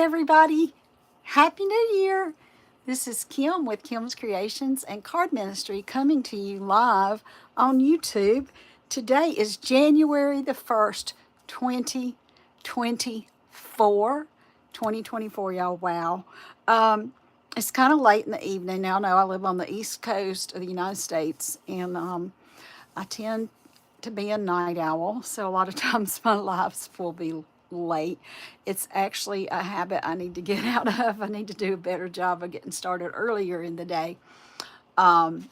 everybody. Happy New Year. This is Kim with Kim's Creations and Card Ministry coming to you live on YouTube. Today is January the 1st, 2024. 2024, y'all. Wow. It's kind of late in the evening. Now, I know I live on the East Coast of the United States, and I tend to be a night owl, so a lot of times my lives will be late. It's actually a habit I need to get out of. I need to do a better job of getting started earlier in the day. Um,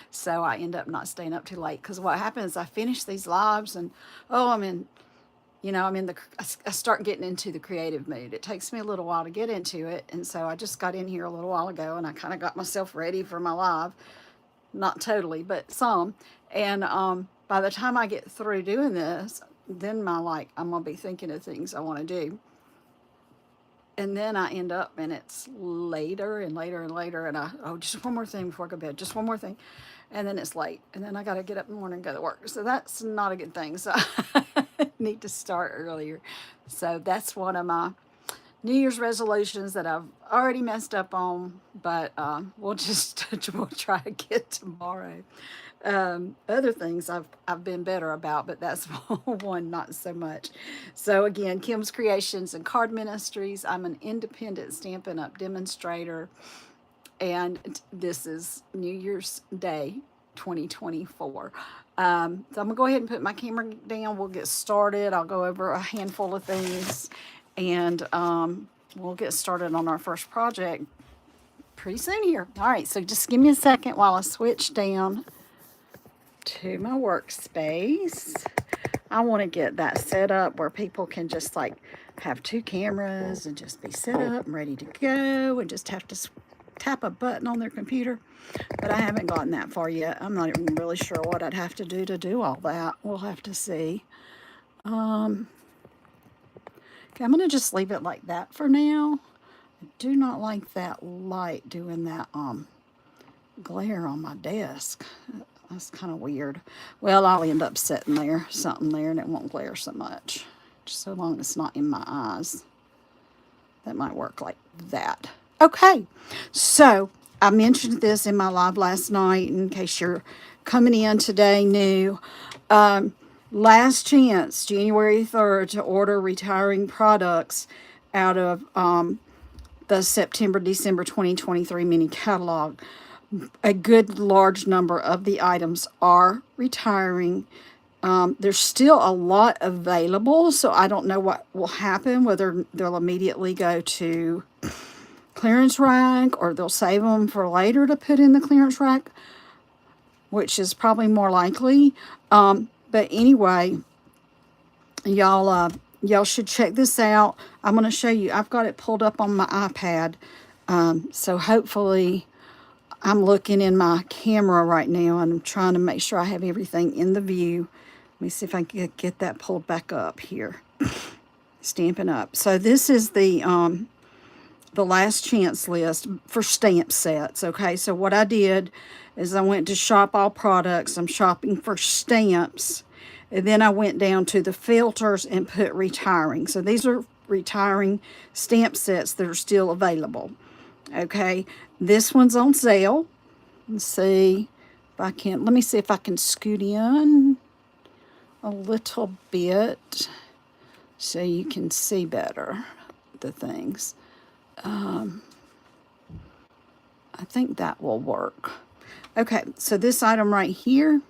so I end up not staying up too late because what happens is I finish these lives and oh, I'm in the, I start getting into the creative mood. It takes me a little while to get into it. And so I just got in here a little while ago and I kind of got myself ready for my live. Not totally, but some. And by the time I get through doing this, then I'm gonna be thinking of things I want to do, and then I end up and it's later and later and later, and just one more thing before I go to bed, just one more thing, and then it's late, and then I got to get up in the morning and go to work. So that's not a good thing. So I need to start earlier. So that's one of my New Year's resolutions that I've already messed up on, but we'll try to get tomorrow. Other things I've been better about, but that's one not so much. So again, Kim's Creations and Card Ministries. I'm an independent Stampin' Up demonstrator, and this is New Year's Day 2024. So I'm gonna go ahead and put my camera down. We'll get started. I'll go over a handful of things, and we'll get started on our first project pretty soon here. All right, so just give me a second while I switch down to my workspace. I want to get that set up where people can just like have two cameras and just be set up and ready to go and just have to tap a button on their computer. But I haven't gotten that far yet. I'm not even really sure what I'd have to do all that. We'll have to see. Okay, I'm going to just leave it like that for now. I do not like that light doing that glare on my desk. That's kind of weird. Well, I'll end up setting there, something there, and it won't glare so much. Just so long as it's not in my eyes. That might work like that. Okay, so I mentioned this in my live last night in case you're coming in today new. Last chance, January 3rd, to order retiring products out of the September-December 2023 mini catalog. A good large number of the items are retiring. There's still a lot available, so I don't know what will happen, whether they'll immediately go to clearance rack or they'll save them for later to put in the clearance rack, which is probably more likely. But anyway, y'all should check this out. I'm going to show you. I've got it pulled up on my iPad, so hopefully I'm looking in my camera right now and I'm trying to make sure I have everything in the view. Let me see if I can get that pulled back up here. Stampin' Up. So this is the last chance list for stamp sets. Okay, so what I did is I went to shop all products. I'm shopping for stamps. And then I went down to the filters and put retiring. So these are retiring stamp sets that are still available. Okay, this one's on sale. Let's see if I can, let me see if I can scoot in a little bit so you can see better the things. I think that will work. Okay, so this item right here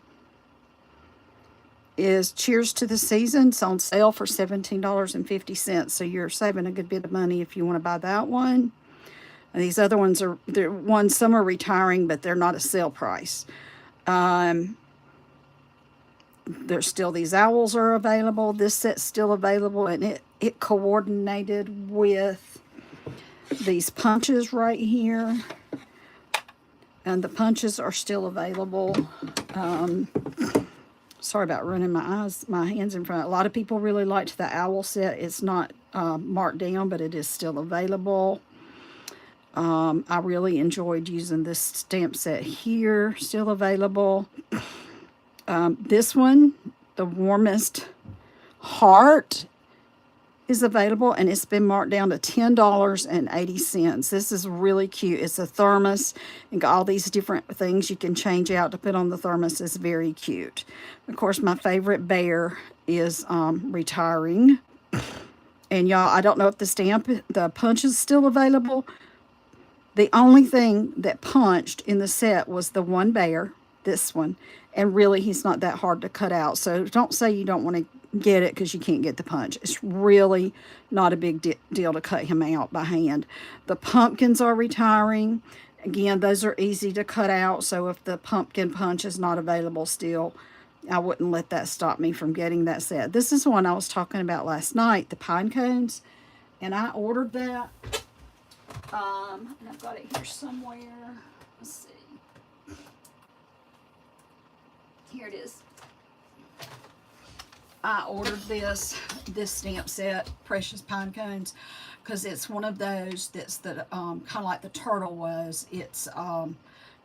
is Cheers to the Season. It's on sale for $17.50. So you're saving a good bit of money if you want to buy that one. And these other ones some are retiring, but they're not a sale price. There's still these owls are available. This set's still available, and it coordinated with these punches right here. And the punches are still available. Sorry about running my hands in front. A lot of people really liked the owl set. It's not marked down, but it is still available. I really enjoyed using this stamp set here, still available. This one, the Warmest Heart, is available, and it's been marked down to $10.80. This is really cute. It's a thermos and got all these different things you can change out to put on the thermos. It's very cute. Of course, my favorite bear is retiring. And y'all, I don't know if the punch is still available. The only thing that punched in the set was the one bear, this one, and really he's not that hard to cut out. So don't say you don't want to get it because you can't get the punch. It's really not a big deal to cut him out by hand. The pumpkins are retiring. Again, those are easy to cut out, so if the pumpkin punch is not available still, I wouldn't let that stop me from getting that set. This is one I was talking about last night, the pine cones, and I ordered that. And I've got it here somewhere. Let's see. Here it is. I ordered this stamp set, Precious Pine Cones, because it's one of those that's the kind of like the turtle was. It's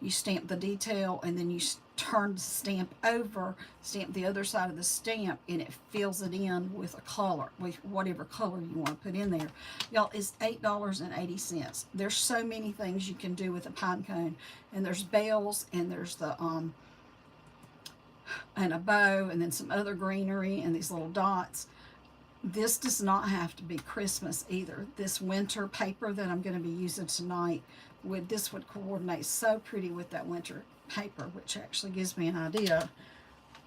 you stamp the detail and then you turn the stamp over, stamp the other side of the stamp, and it fills it in with a color, with whatever color you want to put in there. Y'all, it's $8.80. There's so many things you can do with a pine cone, and there's bells, and there's the and a bow, and then some other greenery, and these little dots. This does not have to be Christmas either. This winter paper that I'm going to be using tonight, this would coordinate so pretty with that winter paper, which actually gives me an idea.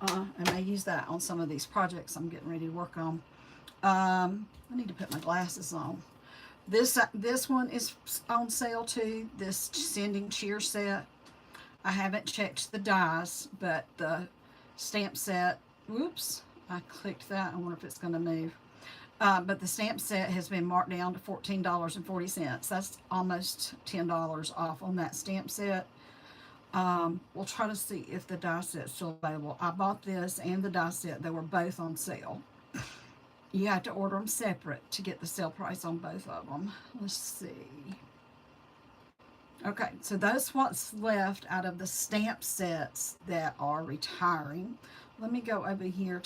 I may use that on some of these projects I'm getting ready to work on. I need to put my glasses on. This one is on sale too, this Sending Cheer set. I haven't checked the dies, but the stamp set, whoops, I clicked that. I wonder if it's going to move. But the stamp set has been marked down to $14.40. That's almost $10 off on that stamp set. We'll try to see if the die set's still available. I bought this and the die set. They were both on sale. You have to order them separate to get the sale price on both of them. Let's see. Okay, so that's what's left out of the stamp sets that are retiring. Let me go over here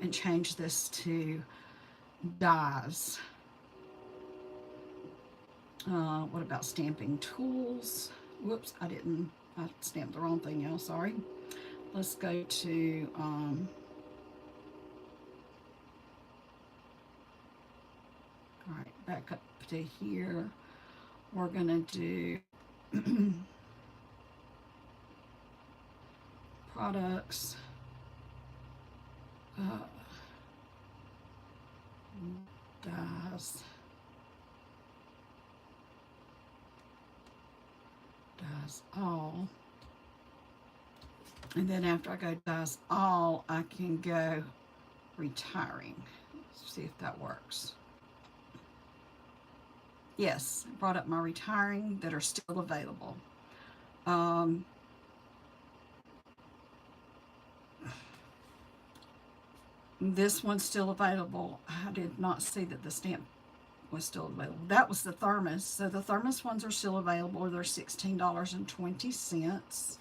and change this to dies. What about stamping tools? Whoops, I stamped the wrong thing, y'all, sorry. Let's go to, all right, back up to here. We're gonna do products, dies, all, and then after I go dies all, I can go retiring. Let's see if that works. Yes, I brought up my retiring that are still available. This one's still available. I did not see that the stamp was still available. That was the thermos. So the thermos ones are still available. They're $16.20.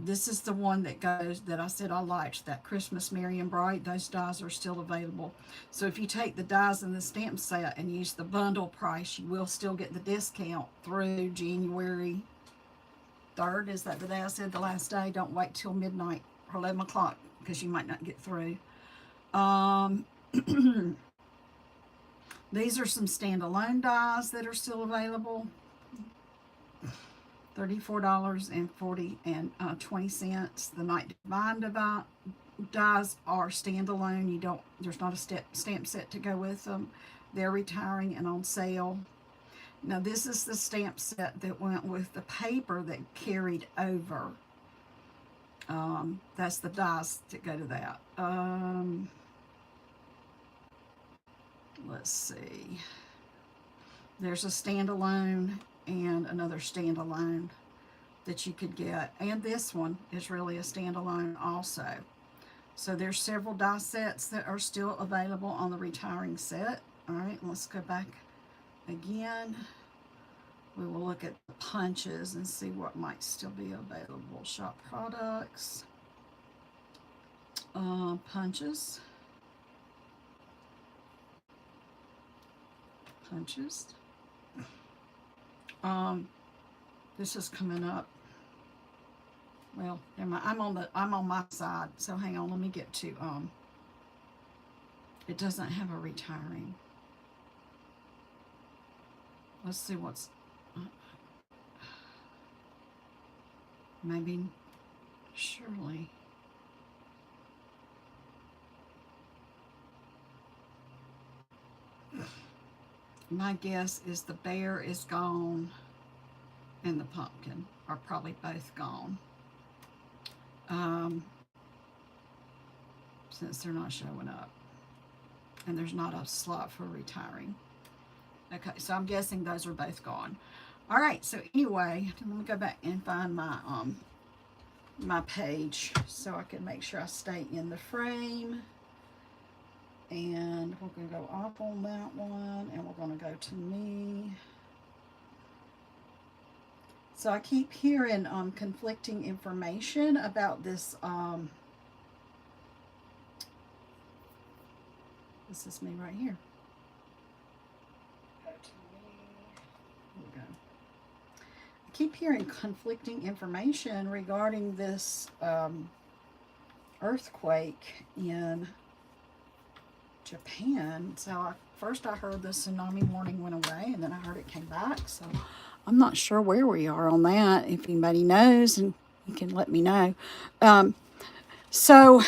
This is the one that I said I liked, that Christmas Merry and Bright. Those dies are still available. So if you take the dies in the stamp set and use the bundle price, you will still get the discount through January 3rd. Is that the day I said, the last day? Don't wait till midnight or 11 o'clock because you might not get through. These are some standalone dies that are still available. $34.20. The Night Divine dies are standalone. There's not a stamp set to go with them. They're retiring and on sale. Now this is the stamp set that went with the paper that carried over. That's the dies that go to that. Let's see. There's a standalone and another standalone that you could get, and this one is really a standalone also. So there's several die sets that are still available on the retiring set. All right, let's go back again. We will look at the punches and see what might still be available. Shop products, punches. punches. This is coming up. Well, I'm on my side. So hang on, let me get to it doesn't have a retiring. Let's see what's maybe surely. My guess is the bear is gone and the pumpkin are probably both gone. Since they're not showing up. And there's not a slot for retiring. Okay, so I'm guessing those are both gone. All right, so anyway, let me go back and find my my page so I can make sure I stay in the frame. And we're going to go off on that one, and we're going to go to me. So I keep hearing conflicting information about this. This is me right here. Go to me. Here we go. I keep hearing conflicting information regarding this earthquake in Japan. So first I heard the tsunami warning went away, and then I heard it came back. So I'm not sure where we are on that. If anybody knows, and you can let me know. So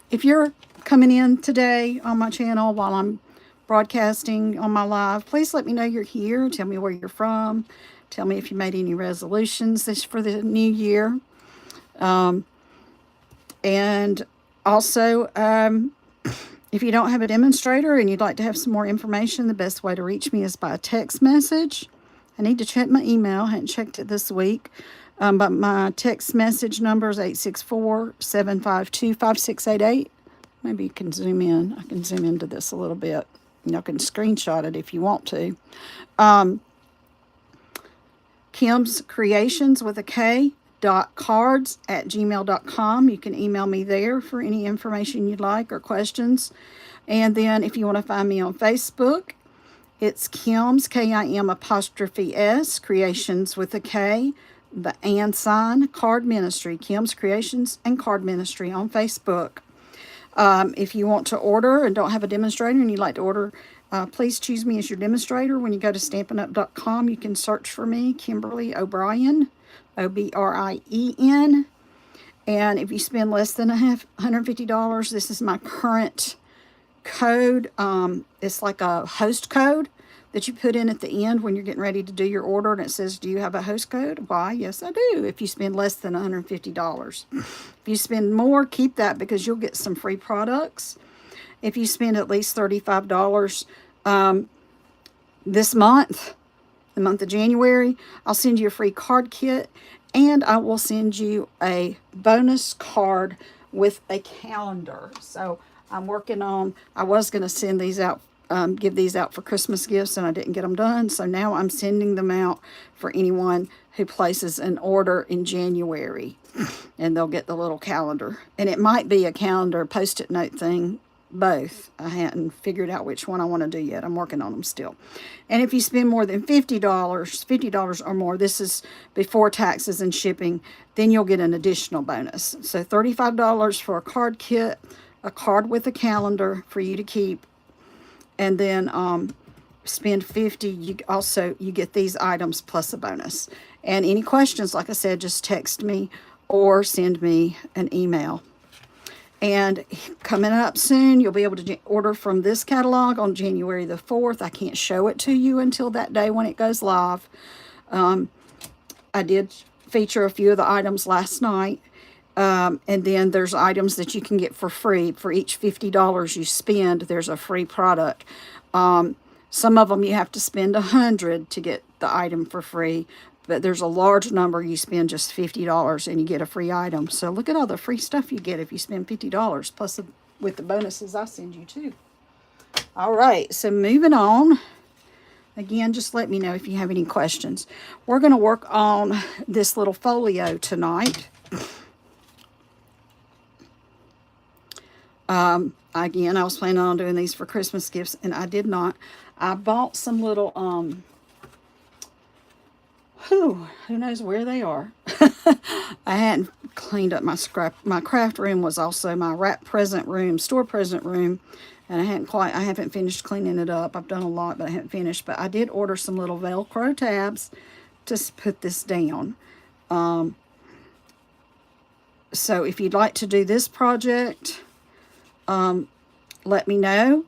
if you're coming in today on my channel while I'm broadcasting on my live, please let me know you're here. Tell me where you're from. Tell me if you made any resolutions this for the new year. And also, if you don't have a demonstrator and you'd like to have some more information, the best way to reach me is by a text message. I need to check my email. I hadn't checked it this week. But my text message number is 864-752-5688. Maybe you can zoom in. I can zoom into this a little bit. Y'all can screenshot it if you want to. Kim's Creations with a K .cards@gmail.com. You can email me there for any information you'd like or questions. And then if you want to find me on Facebook, it's Kim's, KIM''S, Creations with a K, the and sign, Card Ministry, Kim's Creations and Card Ministry on Facebook. If you want to order and don't have a demonstrator and you'd like to order, please choose me as your demonstrator. When you go to StampinUp.com, you can search for me, Kimberly O'Brien, O'Brien. And if you spend less than $150, this is my current code. It's like a host code that you put in at the end when you're getting ready to do your order, and it says, do you have a host code? Why, yes, I do, if you spend less than $150. If you spend more, keep that because you'll get some free products. If you spend at least $35 this month, the month of January, I'll send you a free card kit, and I will send you a bonus card with a calendar. So I'm working on, I was going to send these out, give these out for Christmas gifts, and I didn't get them done. So now I'm sending them out for anyone who places an order in January, and they'll get the little calendar. And it might be a calendar Post-it note thing, both. I hadn't figured out which one I want to do yet. I'm working on them still. And if you spend more than $50 or more, this is before taxes and shipping, then you'll get an additional bonus. So $35 for a card kit, a card with a calendar for you to keep, and then spend $50, you get these items plus a bonus. And any questions, like I said, just text me or send me an email. And coming up soon, you'll be able to order from this catalog on January the 4th. I can't show it to you until that day when it goes live. I did feature a few of the items last night. And then there's items that you can get for free. For each $50 you spend, there's a free product. Some of them you have to spend $100 to get the item for free. But there's a large number you spend just $50 and you get a free item. So look at all the free stuff you get if you spend $50, plus with the bonuses I send you too. All right, so moving on. Again, just let me know if you have any questions. We're going to work on this little folio tonight. Again, I was planning on doing these for Christmas gifts, and I did not. I bought some little, who knows where they are. I hadn't cleaned up my craft room was also my wrap present room, store present room. And I haven't finished cleaning it up. I've done a lot, but I haven't finished. But I did order some little Velcro tabs to put this down. So if you'd like to do this project, let me know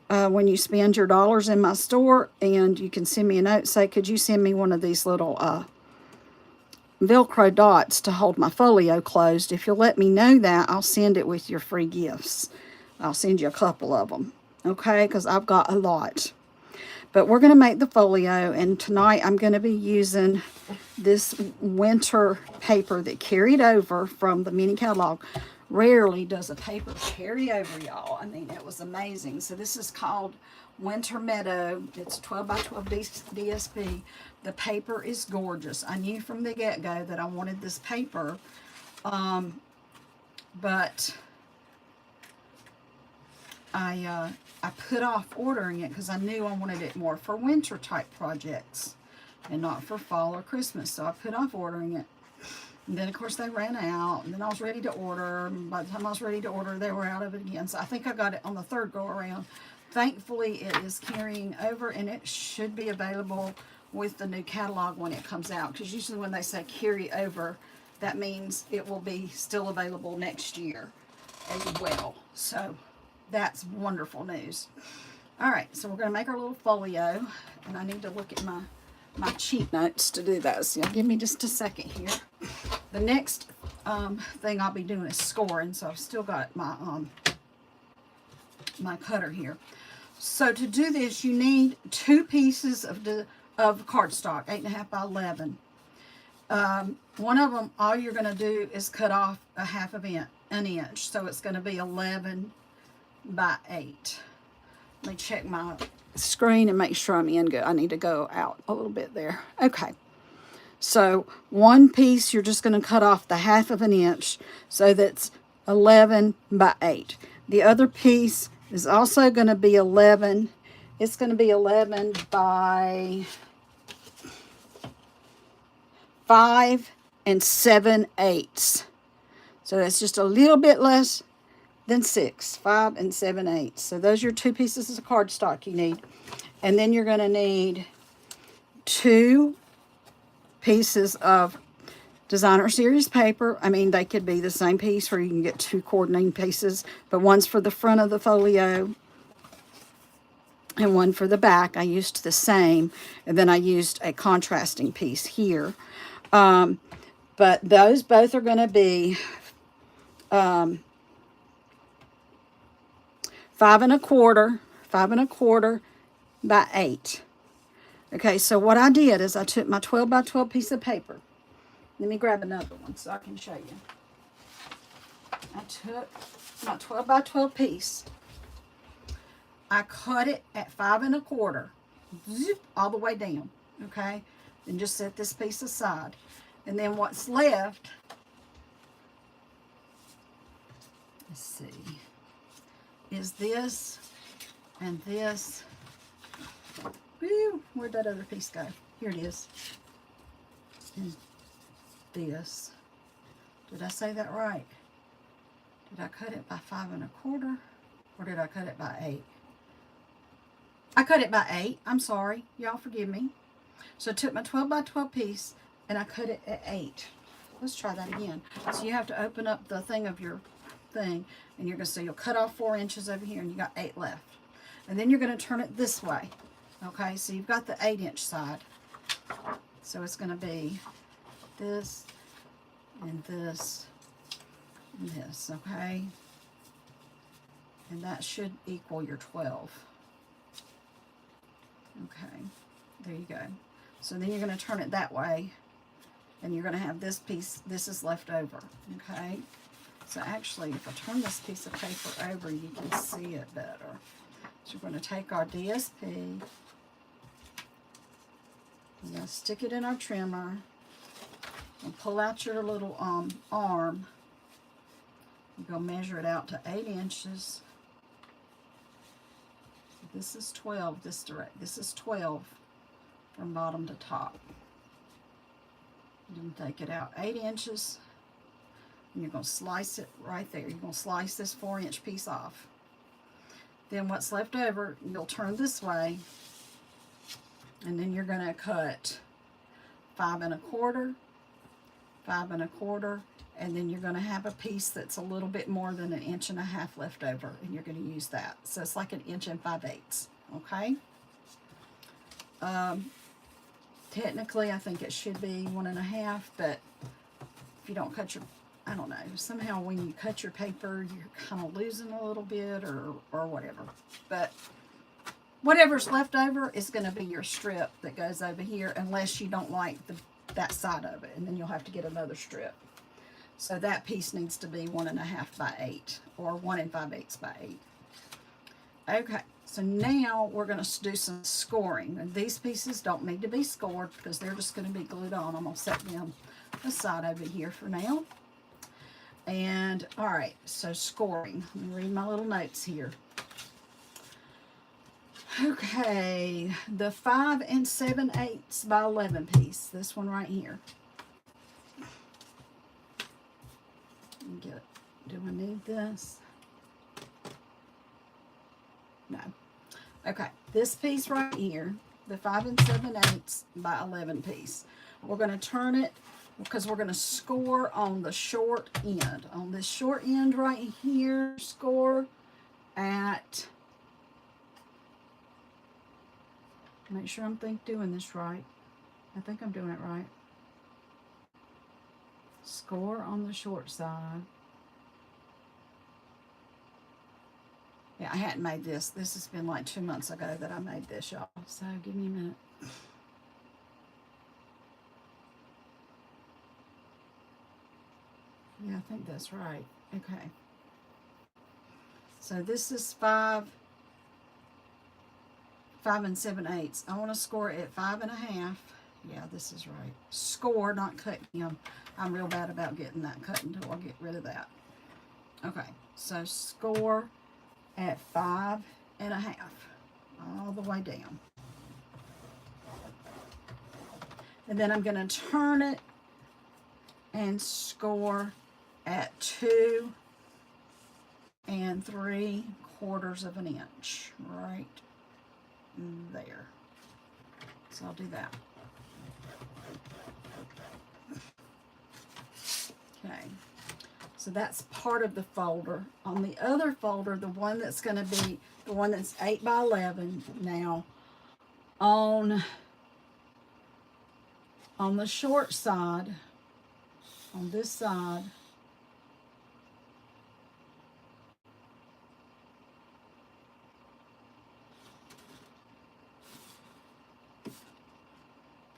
when you spend your dollars in my store, and you can send me a note. Say, could you send me one of these little Velcro dots to hold my folio closed? If you'll let me know that, I'll send it with your free gifts. I'll send you a couple of them, okay? Because I've got a lot. But we're going to make the folio, and tonight I'm going to be using this winter paper that carried over from the mini catalog. Rarely does a paper carry over, y'all. I mean, it was amazing. So this is called Winter Meadow. It's 12 by 12 DSP. The paper is gorgeous. I knew from the get-go that I wanted this paper, but I put off ordering it because I knew I wanted it more for winter type projects and not for fall or Christmas. So I put off ordering it. And then, of course, they ran out. And then I was ready to order. And by the time I was ready to order, they were out of it again. So I think I got it on the third go around. Thankfully, it is carrying over, and it should be available with the new catalog when it comes out. Because usually when they say carry over, that means it will be still available next year as well. So that's wonderful news. All right, so we're going to make our little folio, and I need to look at my cheat notes to do those. So give me just a second here. The next thing I'll be doing is scoring, so I've still got my my cutter here. So to do this, you need 2 pieces of cardstock, 8.5 by 11. One of them, all you're going to do is cut off a half of an inch, so it's going to be 11 by 8. Let me check my screen and make sure I'm in good. I need to go out a little bit there. Okay. So one piece, you're just going to cut off the half of an inch, so that's 11 by 8. The other piece is also going to be 11. It's going to be 11 by 5 7/8. So that's just a little bit less than 6, 5 7/8. So those are your 2 pieces of cardstock you need. And then you're going to need 2 pieces of designer series paper. I mean, they could be the same piece, or you can get 2 coordinating pieces, but one's for the front of the folio and one for the back. I used the same, and then I used a contrasting piece here. But those both are going to be 5 1/4 by 8. Okay, so what I did is I took my 12 by 12 piece of paper. Let me grab another one so I can show you. I took my 12 by 12 piece. I cut it at 5 1/4, zip, all the way down, okay? And just set this piece aside. And then what's left, let's see, is this and this. Woo, where'd that other piece go? Here it is. And this. Did I say that right? Did I cut it by 5 1/4? Or did I cut it by 8? I cut it by 8. I'm sorry. Y'all forgive me. So I took my 12 by 12 piece and I cut it at 8. Let's try that again. So you have to open up the thing of your thing, and you're going to see you'll cut off 4 inches over here, and you got 8 left. And then you're going to turn it this way. Okay, so you've got the 8-inch side. So it's going to be this and this and this, okay? And that should equal your 12. Okay, there you go. So then you're going to turn it that way, and you're going to have this piece, this is left over, okay? So actually, if I turn this piece of paper over, you can see it better. So we're going to take our DSP, we're going to stick it in our trimmer, and pull out your little arm. You're going to measure it out to 8 inches. This is 12 this is 12 from bottom to top. Then take it out 8 inches, and you're going to slice it right there. You're going to slice this 4-inch piece off. Then what's left over, you'll turn this way, and then you're going to cut 5 1/4, 5 1/4, and then you're going to have a piece that's a little bit more than 1.5 inches left over, and you're going to use that. So it's like 1 5/8 inches, okay? Technically, I think it should be 1.5, but if you don't cut your, I don't know, somehow when you cut your paper, you're kind of losing a little bit or whatever. But whatever's left over is going to be your strip that goes over here, unless you don't like that side of it, and then you'll have to get another strip. So that piece needs to be 1.5 by 8 or 1 5/8 by 8. Okay, so now we're going to do some scoring. And these pieces don't need to be scored because they're just going to be glued on. I'm going to set them aside over here for now. And all right, so scoring. Let me read my little notes here. Okay, the 5 7/8 by 11 piece, this one right here. Do I need this? No. Okay, this piece right here, the 5 7/8 by 11 piece. We're going to turn it because we're going to score on the short end. On this short end right here, score at, make sure I'm doing this right. I think I'm doing it right. Score on the short side. Yeah, I hadn't made this. This has been like 2 months ago that I made this, y'all. So give me a minute. Yeah, I think that's right. Okay. So this is 5 7/8. I want to score it at 5 1/2. Yeah, this is right. Score, not cut them. I'm real bad about getting that cut until I get rid of that. Okay, so score at 5 1/2 all the way down. And then I'm going to turn it and score at 2 3/4 inch right there. So I'll do that. Okay, so that's part of the folder. On the other folder, the one that's going to be the one that's 8 by 11 now, on the short side, on this side,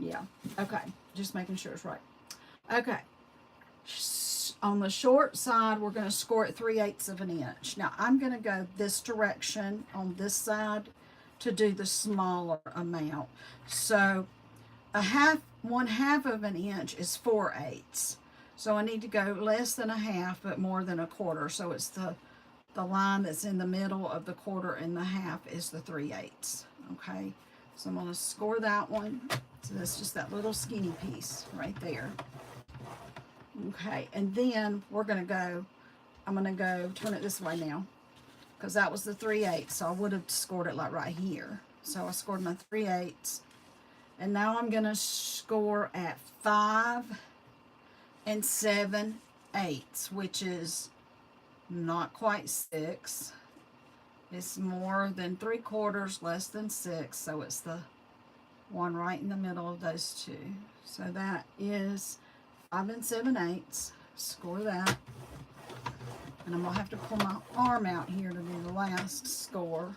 yeah, okay, just making sure it's right. Okay, on the short side, we're going to score at 3/8 inch. Now, I'm going to go this direction on this side to do the smaller amount. So, 1/2 inch is 4/8. So, I need to go less than 1/2, but more than 1/4. So, it's the line that's in the middle of the 1/4 and the 1/2 is the 3/8. Okay, so I'm going to score that one. So, that's just that little skinny piece right there. Okay, and then we're going to go, I'm going to go turn it this way now, because that was the 3/8, so I would have scored it like right here. So I scored my 3/8, and now I'm going to score at 5 7/8, which is not quite 6. It's more than 3/4, less than 6, so it's the one right in the middle of those two. So that is 5 7/8. Score that. And I'm going to have to pull my arm out here to do the last score,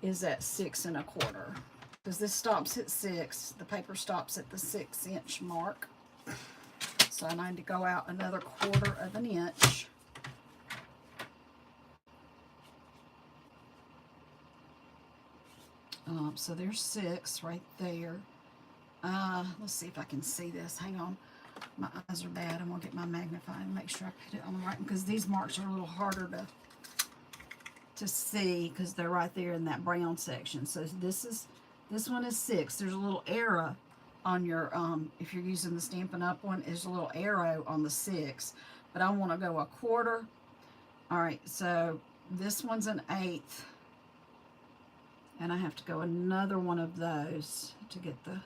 is at 6 1/4. Because this stops at 6. The paper stops at the 6-inch mark. So I need to go out another 1/4 inch. So there's 6 right there. Let's see if I can see this. Hang on. My eyes are bad. I'm going to get my magnifying and make sure I put it on the right one, because these marks are a little harder to see because they're right there in that brown section. So this one is 6. There's a little arrow on your if you're using the Stampin' Up one, there's a little arrow on the 6. But I want to go 1/4. All right, so this one's an 1/8, and I have to go another one of those to get the,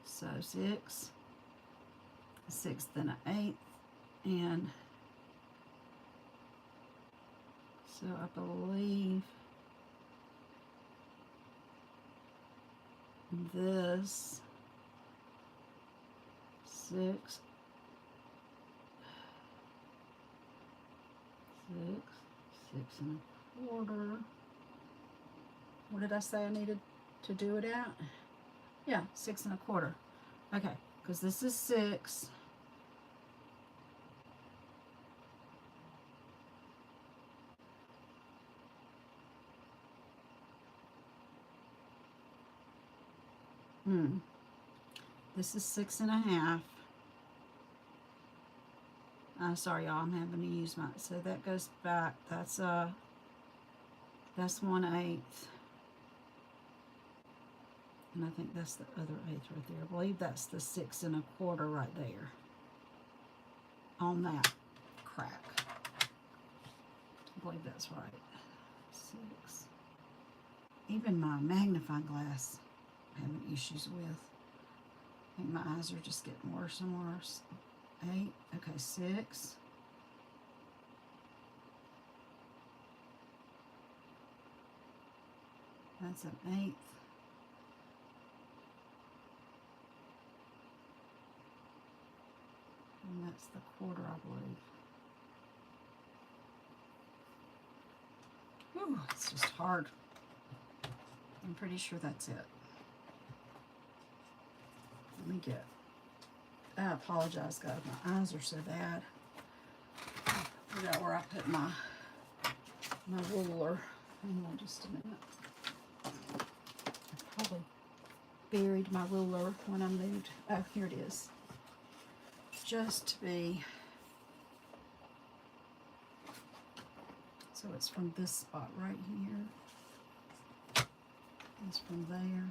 so 6, a 1/6, then an 1/8, and so I believe this 6, 6 1/4. What did I say I needed to do it at? Yeah, 6 1/4. Okay, because this is 6. This is 6 1/2. Sorry, y'all, I'm having to use my, so that goes back. That's 1/8. And I think that's the other 1/8 right there. I believe that's the 6 1/4 right there. On that crack. I believe that's right. 6. Even my magnifying glass I'm having issues with. I think my eyes are just getting worse and worse. 8. Okay, 6. That's an 1/8. And that's the 1/4, I believe. Whew, it's just hard. I'm pretty sure that's it. Let me get, I apologize, guys. My eyes are so bad. I forgot where I put my ruler. Hang on just a minute. I probably buried my ruler when I moved. Oh, here it is. Just to be, so it's from this spot right here. It's from there.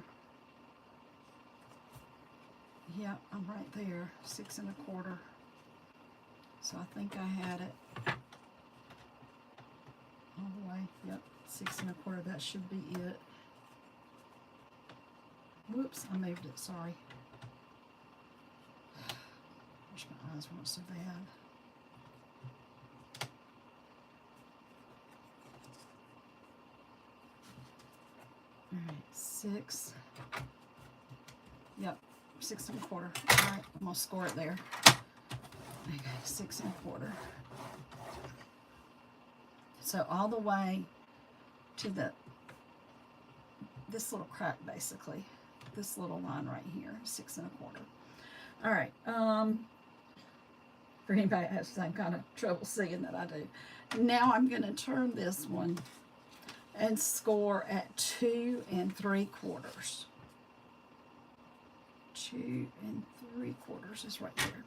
Yep, I'm right there, 6 1/4. So I think I had it all the way. Yep, 6 1/4. That should be it. Whoops, I moved it. Sorry. Wish my eyes weren't so bad. All right, 6. Yep. 6 1/4. All right, I'm gonna score it there. Okay, 6 1/4. So all the way to this little crack, basically, this little line right here, 6 1/4. All right. For anybody that has the same kind of trouble seeing that I do. Now I'm gonna turn this one and score at 2 3/4. 2 3/4 is right there.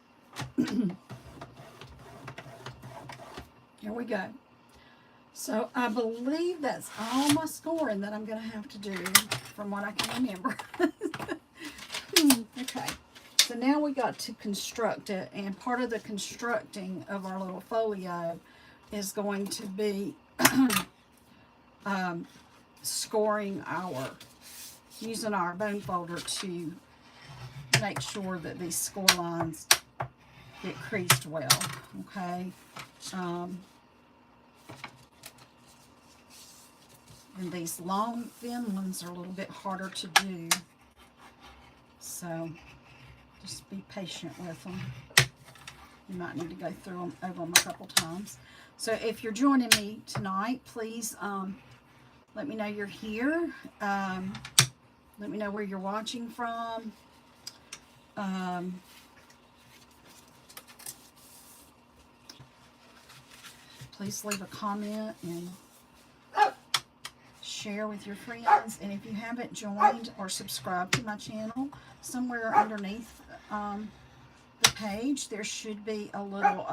Here we go. So I believe that's all my scoring that I'm going to have to do from what I can remember. Okay. So now we got to construct it, and part of the constructing of our little folio is going to be scoring using our bone folder to make sure that these score lines get creased well, okay? And these long, thin ones are a little bit harder to do, so just be patient with them. You might need to go through them, over them a couple times. So if you're joining me tonight, please let me know you're here. Let me know where you're watching from. Please leave a comment and share with your friends. And if you haven't joined or subscribed to my channel, somewhere underneath the page there should be a little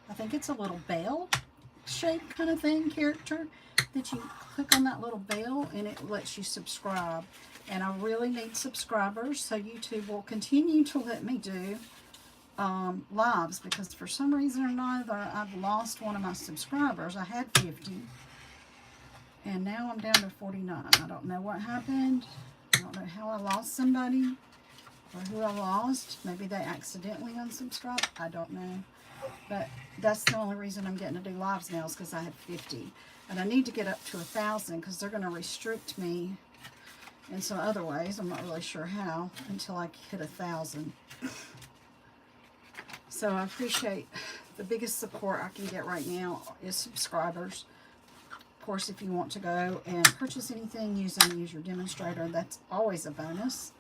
I think it's a little bell shape kind of thing, character, that you click on that little bell and it lets you subscribe. And I really need subscribers, so YouTube will continue to let me do lives, because for some reason or another I've lost one of my subscribers. I had 50 and now I'm down to 49. I don't know what happened. I don't know how I lost somebody or who I lost. Maybe they accidentally unsubscribed. I don't know. But that's the only reason I'm getting to do lives now, is because I had 50. And I need to get up to 1,000 because they're going to restrict me in some other ways. I'm not really sure how until I hit 1,000. So I appreciate the biggest support I can get right now is subscribers. Of course, if you want to go and purchase anything, use your demonstrator. That's always a bonus.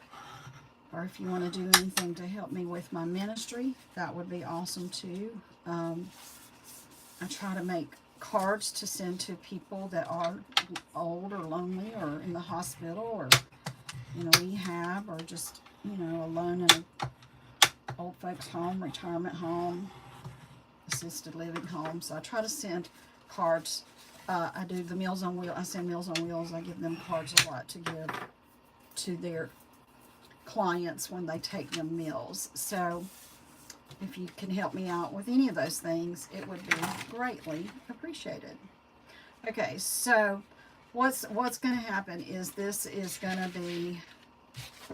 Or if you want to do anything to help me with my ministry, that would be awesome too. I try to make cards to send to people that are old or lonely or in the hospital or in a rehab or just, alone in an old folks home, retirement home, assisted living home. So I try to send cards. I do the Meals on Wheels. I send Meals on Wheels. I give them cards a lot to give to their clients when they take them meals. So if you can help me out with any of those things, it would be greatly appreciated. Okay, so what's going to happen is this is going to be, I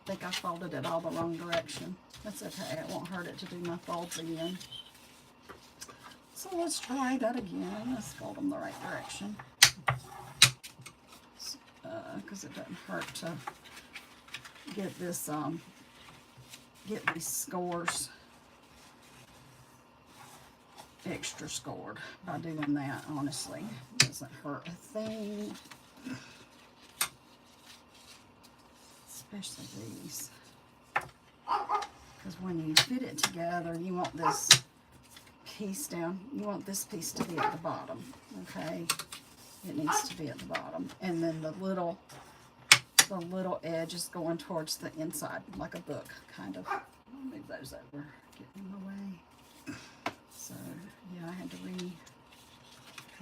think I folded it all the wrong direction. That's okay. It won't hurt it to do my folds again. So let's try that again. Let's fold them the right direction. Because it doesn't hurt to get this, get these scores extra scored by doing that. Honestly, it doesn't hurt a thing, especially these, because when you fit it together, you want this piece down, you want this piece to be at the bottom. Okay, it needs to be at the bottom, and then the little edge is going towards the inside, like a book, kind of. I'll move those over, get in the way. So, yeah, I had to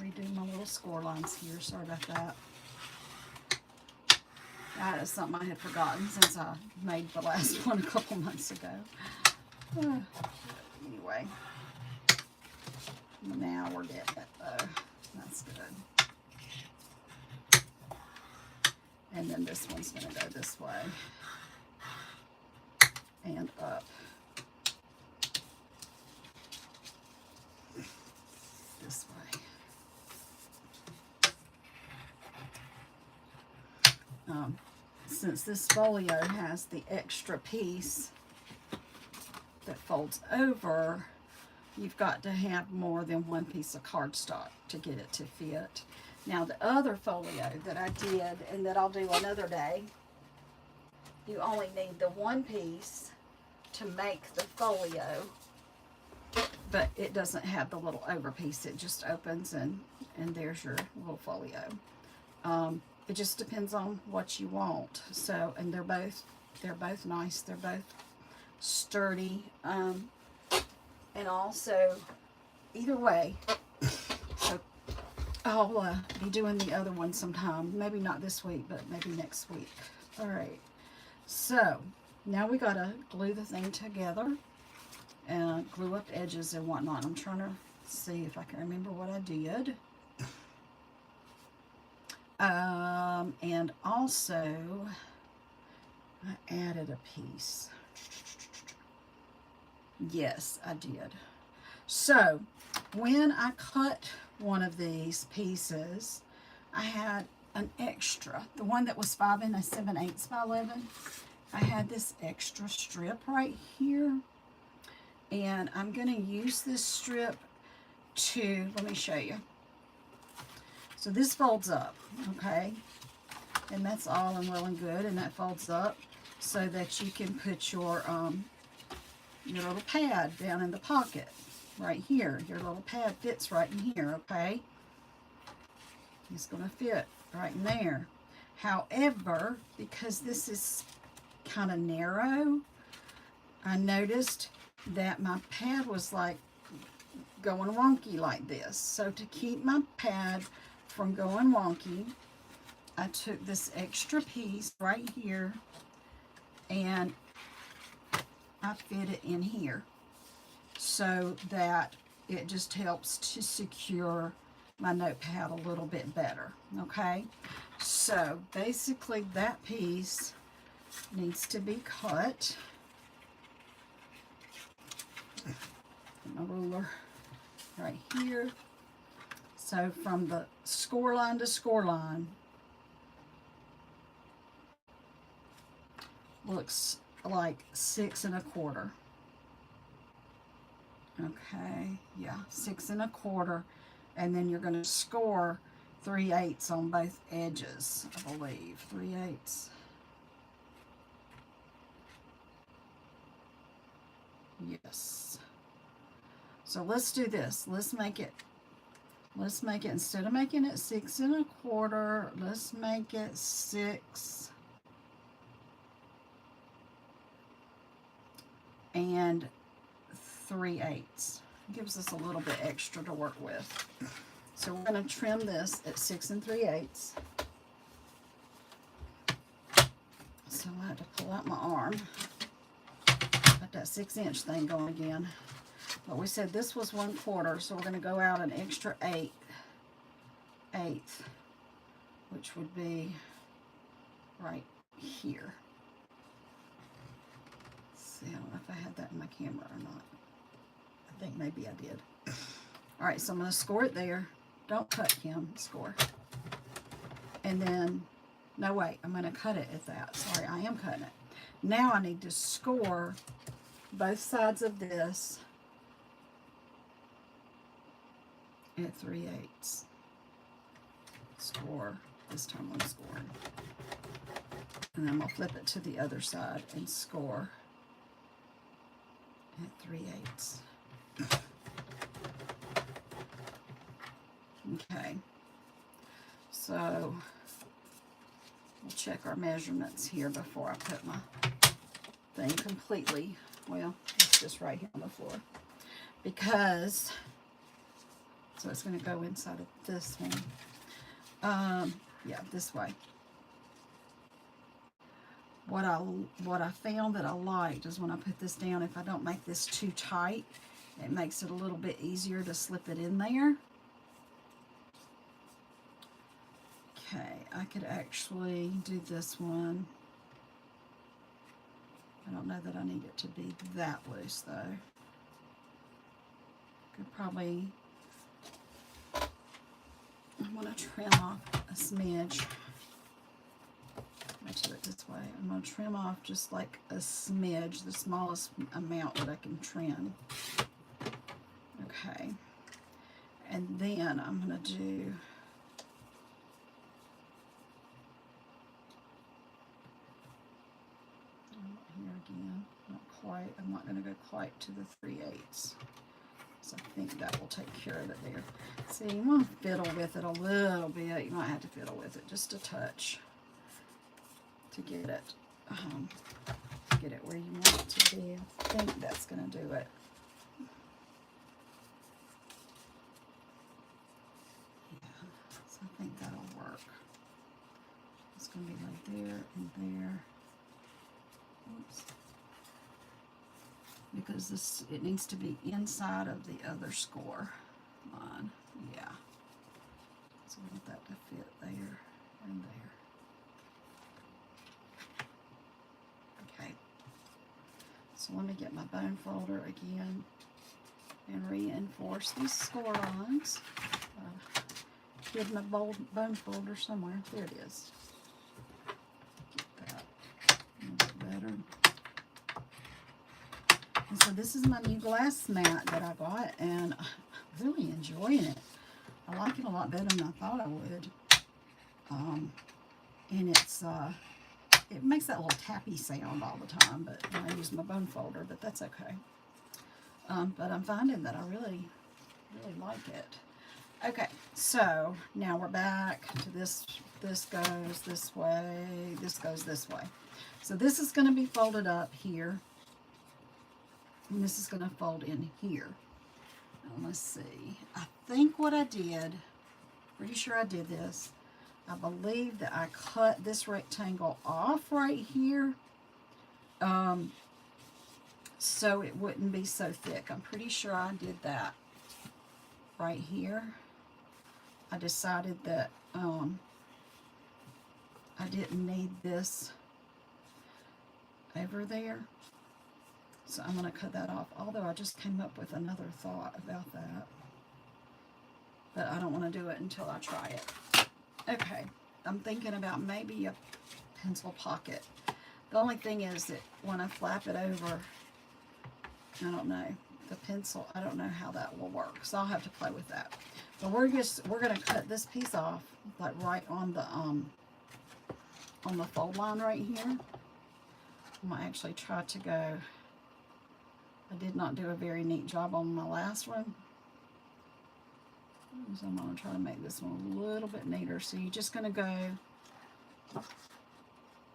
redo my little score lines here. Sorry about that. That is something I had forgotten since I made the last one a couple months ago. Anyway, now we're getting it, though. That's good. And then this one's going to go this way and up. This way. Since this folio has the extra piece that folds over, you've got to have more than one piece of cardstock to get it to fit. Now the other folio that I did and that I'll do another day, you only need the one piece to make the folio, but it doesn't have the little over piece. It just opens and there's your little folio. It just depends on what you want. So, and they're both nice. They're both sturdy. And also, either way, so I'll be doing the other one sometime. Maybe not this week, but maybe next week. All right. So now we gotta glue the thing together and glue up edges and whatnot. I'm trying to see if I can remember what I did. And also I added a piece. Yes, I did. So when I cut one of these pieces, I had an extra, the one that was 5 7/8 by 11. I had this extra strip right here, and I'm going to use this strip to, let me show you. So this folds up, okay, and that's all and well and good, and that folds up so that you can put your little pad down in the pocket right here. Your little pad fits right in here, okay? It's going to fit right in there. However, because this is kind of narrow, I noticed that my pad was like going wonky like this. So to keep my pad from going wonky, I took this extra piece right here and I fit it in here so that it just helps to secure my notepad a little bit better. Okay, so basically that piece needs to be cut. My ruler right here. So from the score line to score line looks like 6 1/4. Okay, yeah, 6 1/4, and then you're going to score 3/8 on both edges, I believe. 3/8. Yes. So let's do this. Let's make it, instead of making it 6 1/4, let's make it 6 3/8. Gives us a little bit extra to work with. So we're going to trim this at 6 3/8. So I had to pull out my arm. Got that 6-inch thing going again. But we said this was 1/4, so we're going to go out an extra eighth, which would be right here. Let's see, I don't know if I had that in my camera or not. I think maybe I did. All right, so I'm going to score it there. Don't cut, Kim, score. And then, no wait, I'm going to cut it at that. Sorry, I am cutting it. Now I need to score both sides of this at 3/8. Score. This time I'm scoring. And then I'm going to flip it to the other side and score at 3/8. Okay. So we'll check our measurements here before I put my thing completely. Well, it's just right here on the floor. Because, so it's going to go inside of this one. Yeah, this way. What I found that I liked is when I put this down, if I don't make this too tight, it makes it a little bit easier to slip it in there. Okay, I could actually do this one. I don't know that I need it to be that loose though. Could probably, I want to trim off a smidge. Let me do it this way. I'm going to trim off just like a smidge, the smallest amount that I can trim. Okay. And then I'm going to do here again, not quite. I'm not going to go quite to the 3/8. So I think that will take care of it there. See, you want to fiddle with it a little bit. You might have to fiddle with it just a touch to get it where you want it to be. I think that's going to do it. Yeah, so I think that'll work. It's going to be like there and there. Oops. Because this, it needs to be inside of the other score line. Yeah. So I want that to fit there and there. Okay. So let me get my bone folder again and reinforce these score lines. Hid my bone folder somewhere. There it is. Get that a little bit better. And so this is my new glass mat that I got, and I'm really enjoying it. I like it a lot better than I thought I would. And it's it makes that little tappy sound all the time, but I use my bone folder, but that's okay. But I'm finding that I really like it. Okay, so now we're back to this. This goes this way. This goes this way. So this is going to be folded up here. And this is going to fold in here. Let's see. I think what I did, pretty sure I did this. I believe that I cut this rectangle off right here, so it wouldn't be so thick. I'm pretty sure I did that right here. I decided that I didn't need this over there, so I'm going to cut that off. Although I just came up with another thought about that, but I don't want to do it until I try it. Okay, I'm thinking about maybe a pencil pocket. The only thing is that when I flap it over, I don't know, the pencil, I don't know how that will work, so I'll have to play with that. But we're going to cut this piece off, like right on the fold line right here. I'm going to actually try to go, I did not do a very neat job on my last one. So I'm going to try to make this one a little bit neater. So you're just going to go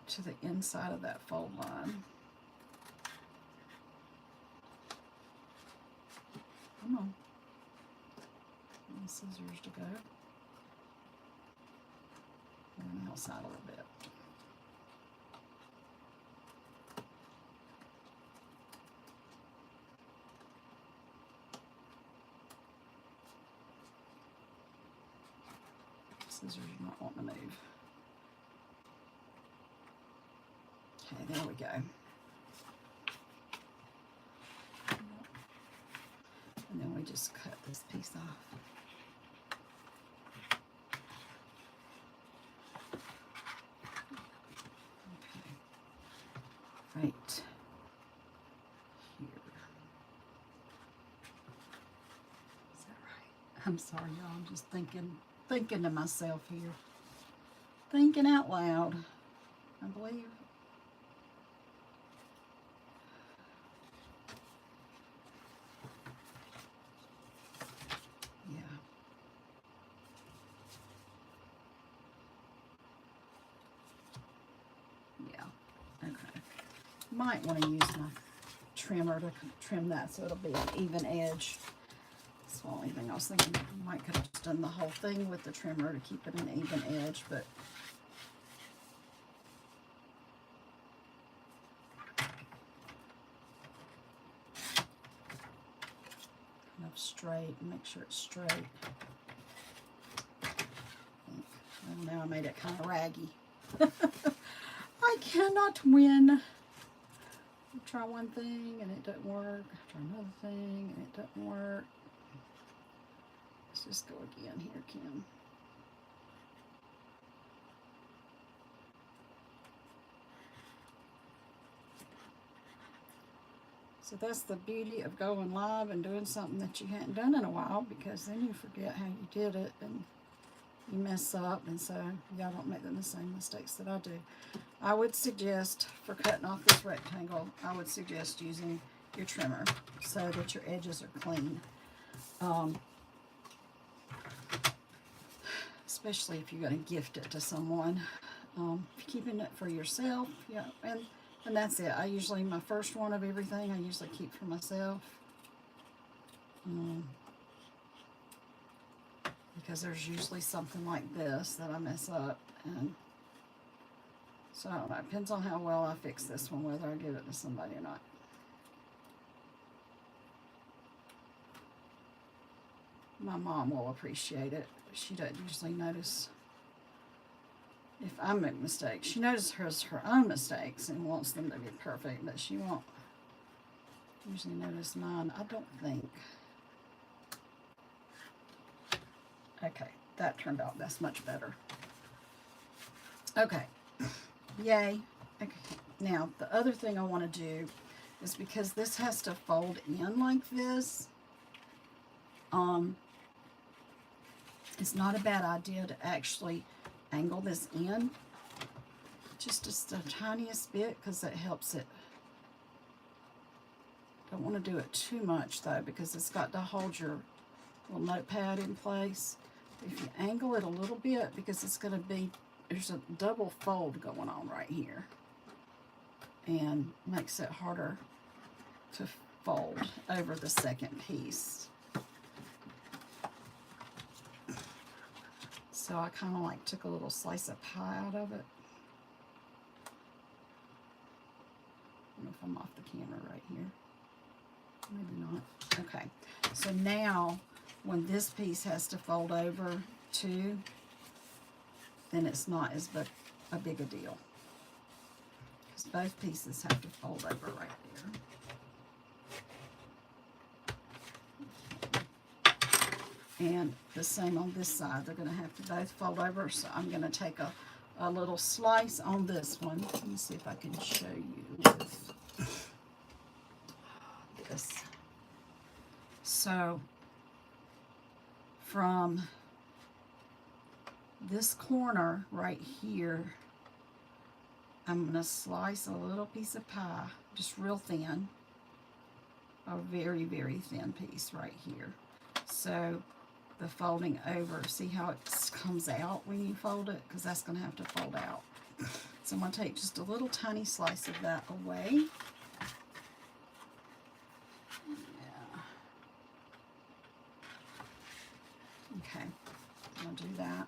to the inside of that fold line. Come on. And scissors to go. And outside a little bit. Scissors do not want to move. Okay, there we go. And then we just cut this piece off. Okay. Right here. Is that right? I'm sorry, y'all. I'm just thinking to myself here. Thinking out loud, I believe. Yeah. Yeah. Okay. Might want to use my trimmer to trim that so it'll be an even edge. That's the only thing I was thinking. I might could have just done the whole thing with the trimmer to keep it an even edge, but kind of straight, make sure it's straight. And now I made it kind of raggy. I cannot win. I try one thing and it doesn't work. I try another thing and it doesn't work. Let's just go again here, Kim. So that's the beauty of going live and doing something that you hadn't done in a while, because then you forget how you did it and you mess up, and so y'all don't make the same mistakes that I do. I would suggest, for cutting off this rectangle, I would suggest using your trimmer so that your edges are clean. Especially if you're going to gift it to someone. If you're keeping it for yourself, yeah, and that's it. I usually, my first one of everything, I usually keep for myself. Because there's usually something like this that I mess up, and so I don't know. It depends on how well I fix this one, whether I give it to somebody or not. My mom will appreciate it. She doesn't usually notice if I make mistakes. She notices her own mistakes and wants them to be perfect, but she won't usually notice mine, I don't think. Okay, that turned out, that's much better. Okay, yay. Okay, now the other thing I want to do is, because this has to fold in like this, it's not a bad idea to actually angle this in just the tiniest bit, because it helps it. Don't want to do it too much though, because it's got to hold your little notepad in place. If you angle it a little bit, because it's going to be, there's a double fold going on right here, and makes it harder to fold over the second piece. So I kind of like took a little slice of pie out of it. I don't know if I'm off the camera right here. Maybe not. Okay. So now when this piece has to fold over too, then it's not as a big a deal. Because both pieces have to fold over right there. And the same on this side. They're going to have to both fold over. So I'm going to take a little slice on this one. Let me see if I can show you with this. So from this corner right here, I'm going to slice a little piece of pie, just real thin, a very, very thin piece right here. So the folding over, see how it comes out when you fold it? Because that's going to have to fold out. So I'm going to take just a little tiny slice of that away. Yeah. Okay, I'm going to do that.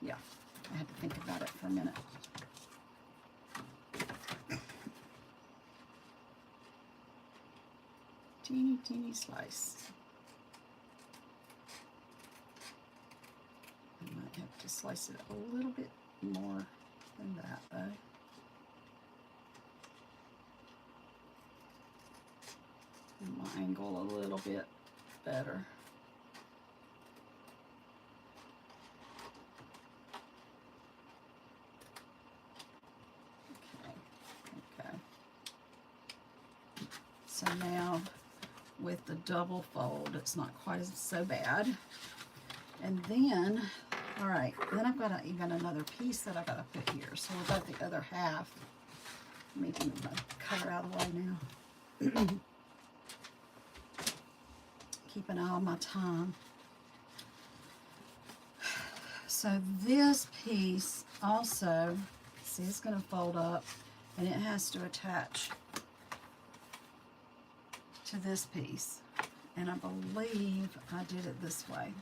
Yeah, I had to think about it for a minute. Teeny, teeny slice. I might have to slice it a little bit more than that, though. And my angle a little bit better. Okay. So now with the double fold, it's not quite so bad. And then, all right, then I've got even another piece that I got to put here. So we've got the other half. Making my cutter out of the way now. Keep an eye on my time. So this piece also, see, it's going to fold up and it has to attach to this piece. And I believe I did it this way.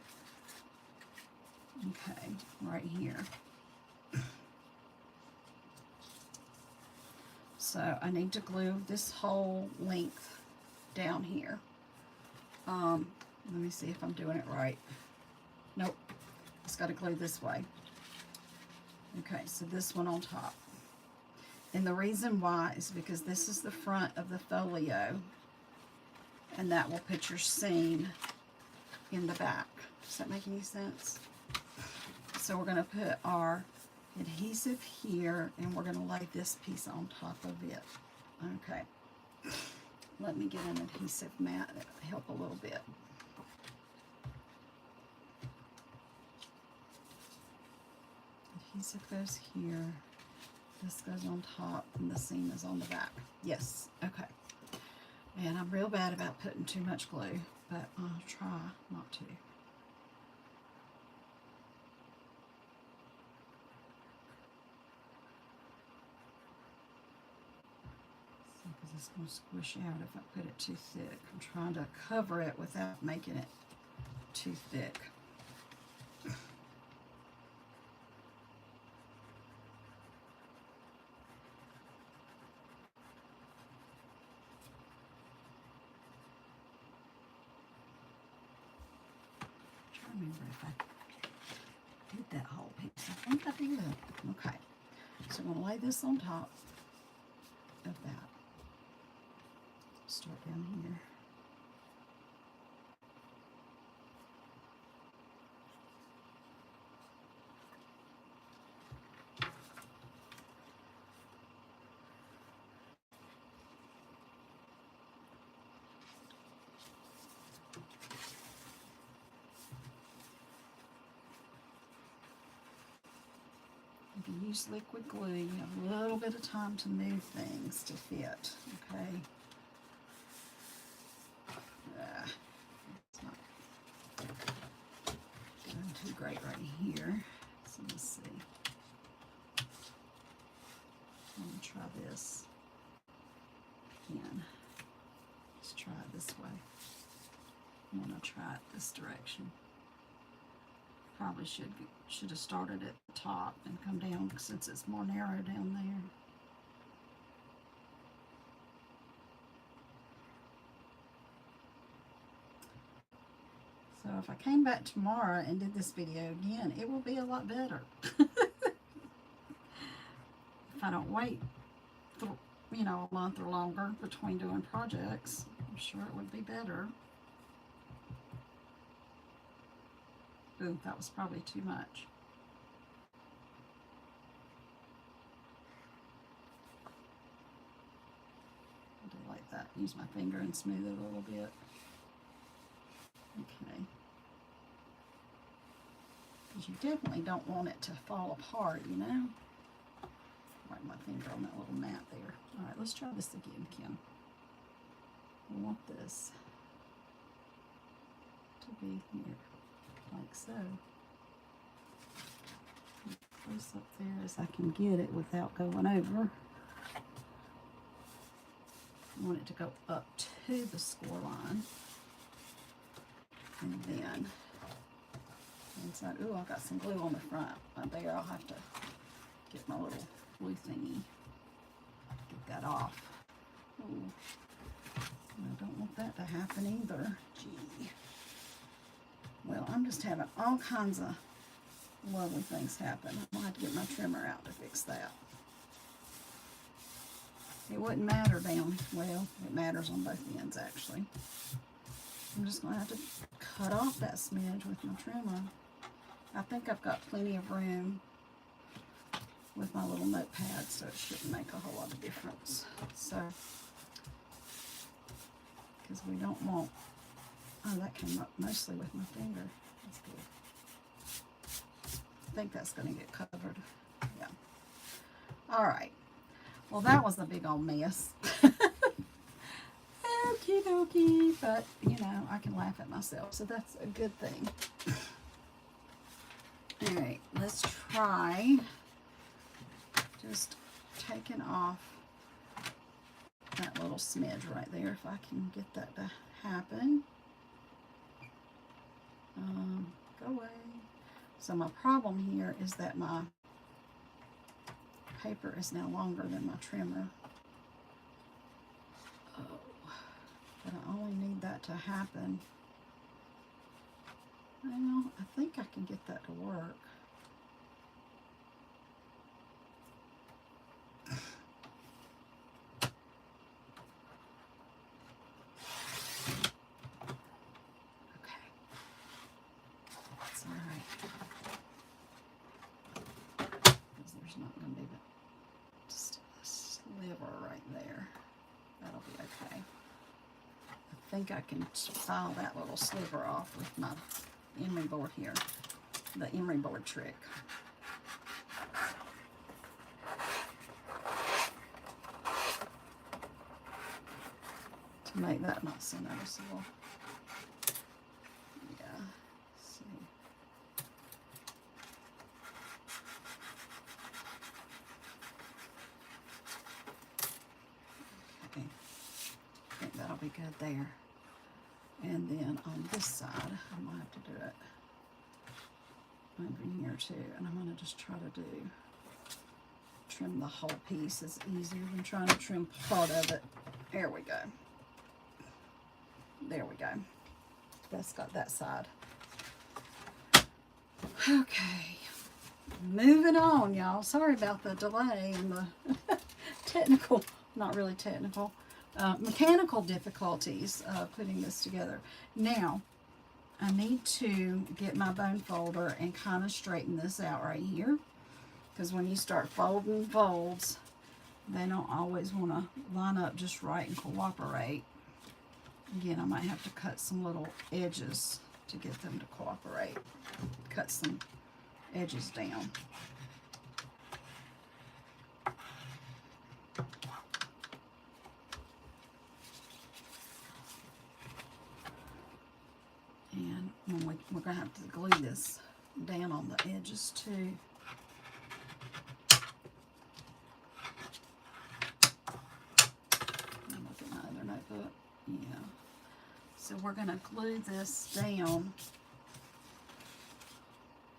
Okay, right here. So I need to glue this whole length down here. Let me see if I'm doing it right. Nope, it's got to glue this way. Okay, so this one on top. And the reason why is because this is the front of the folio, and that will put your seam in the back. Does that make any sense? So we're going to put our adhesive here, and we're going to lay this piece on top of it. Okay. Let me get an adhesive mat that will help a little bit. Adhesive goes here. This goes on top, and the seam is on the back. Yes. Okay. And I'm real bad about putting too much glue, but I'll try not to. Because it's going to squish out if I put it too thick. I'm trying to cover it without making it too thick. I'm trying to remember if I did that whole piece. I think I did. Okay. So I'm going to lay this on top of that. Start down here. If you use liquid glue, you have a little bit of time to move things to fit, okay? It's not doing too great right here. So let's see. I'm going to try this again. Let's try it this way. I'm gonna try it this direction. Probably should have started at the top and come down since it's more narrow down there. So if I came back tomorrow and did this video again, it will be a lot better. If I don't wait, you know, a month or longer between doing projects, I'm sure it would be better. Ooh, that was probably too much. I'll do like that. Use my finger and smooth it a little bit. Okay. Because you definitely don't want it to fall apart, you know? Wipe my finger on that little mat there. All right, let's try this again, Kim. I want this to be here, like so. Close up there as I can get it without going over. I want it to go up to the score line. And then inside, ooh, I've got some glue on the front. Right there, I'll have to get my little glue thingy. Get that off. Ooh. I don't want that to happen either. Gee. Well, I'm just having all kinds of lovely things happen. I'm gonna have to get my trimmer out to fix that. It wouldn't matter down, well, it matters on both ends actually. I'm just going to have to cut off that smidge with my trimmer. I think I've got plenty of room with my little notepad, so it shouldn't make a whole lot of difference. So, because we don't want, oh, that came up mostly with my finger. That's good. I think that's going to get covered. Yeah. All right. Well, that was a big old mess. Okie dokie, but you know, I can laugh at myself, so that's a good thing. All right, let's try just taking off that little smidge right there, if I can get that to happen. Go away. So my problem here is that my paper is now longer than my trimmer. Oh. But I only need that to happen. Well, I think I can get that to work. Okay. That's all right. Because there's not going to be just a sliver right there. That'll be okay. I think I can file that little sliver off with my emery board here, the emery board trick. To make that not so noticeable. Yeah, let's see. Okay, I think that'll be good there. And then on this side, I'm going to have to do it over here too. And I'm going to just try to trim the whole piece. It's easier than trying to trim part of it. There we go. There we go. That's got that side. Okay. Moving on, y'all. Sorry about the delay and the technical, not really technical, mechanical difficulties putting this together. Now, I need to get my bone folder and kind of straighten this out right here, because when you start folding folds, they don't always want to line up just right and cooperate. Again, I might have to cut some little edges to get them to cooperate. Cut some edges down. And when we're going to have to glue this down on the edges too. Look at my other notebook. Yeah. So we're going to glue this down.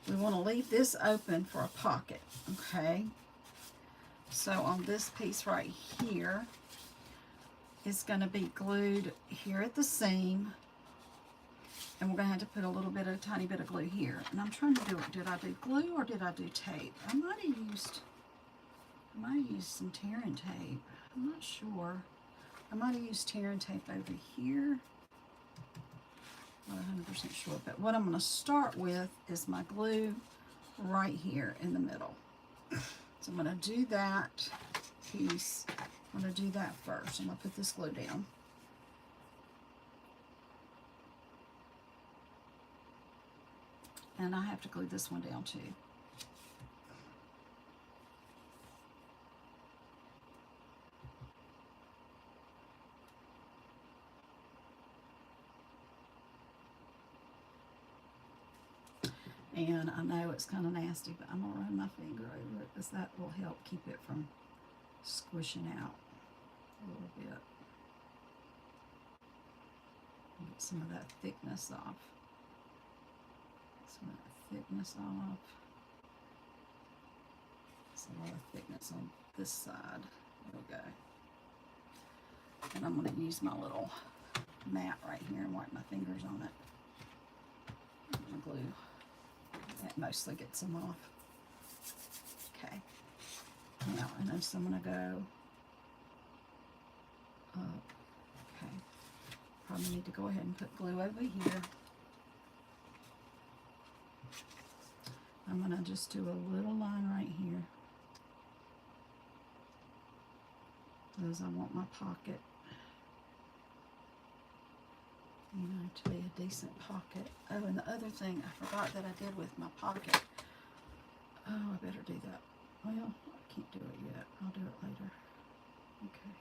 We want to leave this open for a pocket, okay? So on this piece right here, it's going to be glued here at the seam. And we're going to have to put a little bit of, a tiny bit of glue here. And I'm trying to do it. Did I do glue or did I do tape? I might have used some tear and tape. I'm not sure. I might have used tear and tape over here. Not 100% sure. But what I'm going to start with is my glue right here in the middle. So I'm going to do that piece. I'm going to do that first. I'm going to put this glue down. And I have to glue this one down too. And I know it's kind of nasty, but I'm going to run my finger over it because that will help keep it from squishing out a little bit. Get some of that thickness off. Some of that thickness off. There's a lot of thickness on this side. There we go. And I'm going to use my little mat right here and wipe my fingers on it. I'm going to glue. That mostly gets them off. Okay. Now, and then so I'm going to go up. Okay. Probably need to go ahead and put glue over here. I'm going to just do a little line right here. Because I want my pocket, you know, to be a decent pocket. Oh, and the other thing I forgot that I did with my pocket. Oh, I better do that. Well, I can't do it yet. I'll do it later. Okay.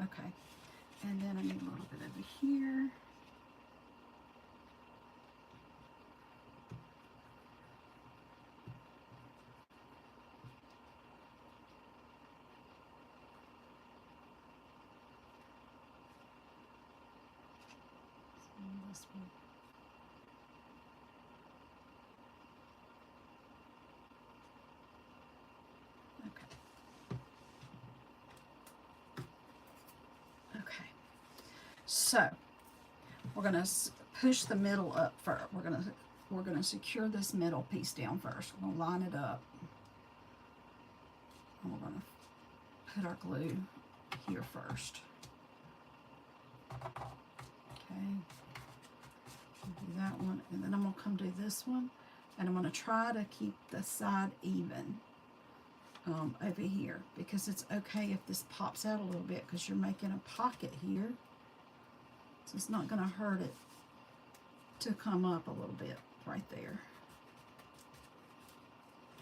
Okay. And then I need a little bit over here. This one. Okay. So we're going to push the middle up first. We're going to secure this middle piece down first. We're going to line it up. And we're going to put our glue here first. Okay. Do that one, and then I'm going to come do this one, and I'm going to try to keep the side even over here, because it's okay if this pops out a little bit because you're making a pocket here, so it's not going to hurt it to come up a little bit right there.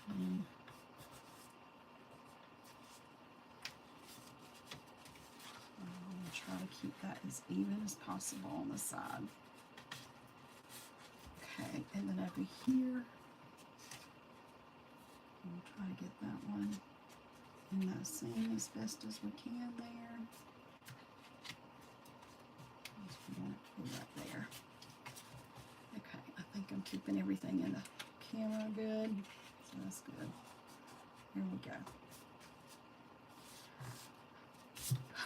And I'm going to try to keep that as even as possible on the side. Okay, and then over here, we'll try to get that one in that seam as best as we can there. Just want it to be right there. Okay, I think I'm keeping everything in the camera good, so that's good. Here we go.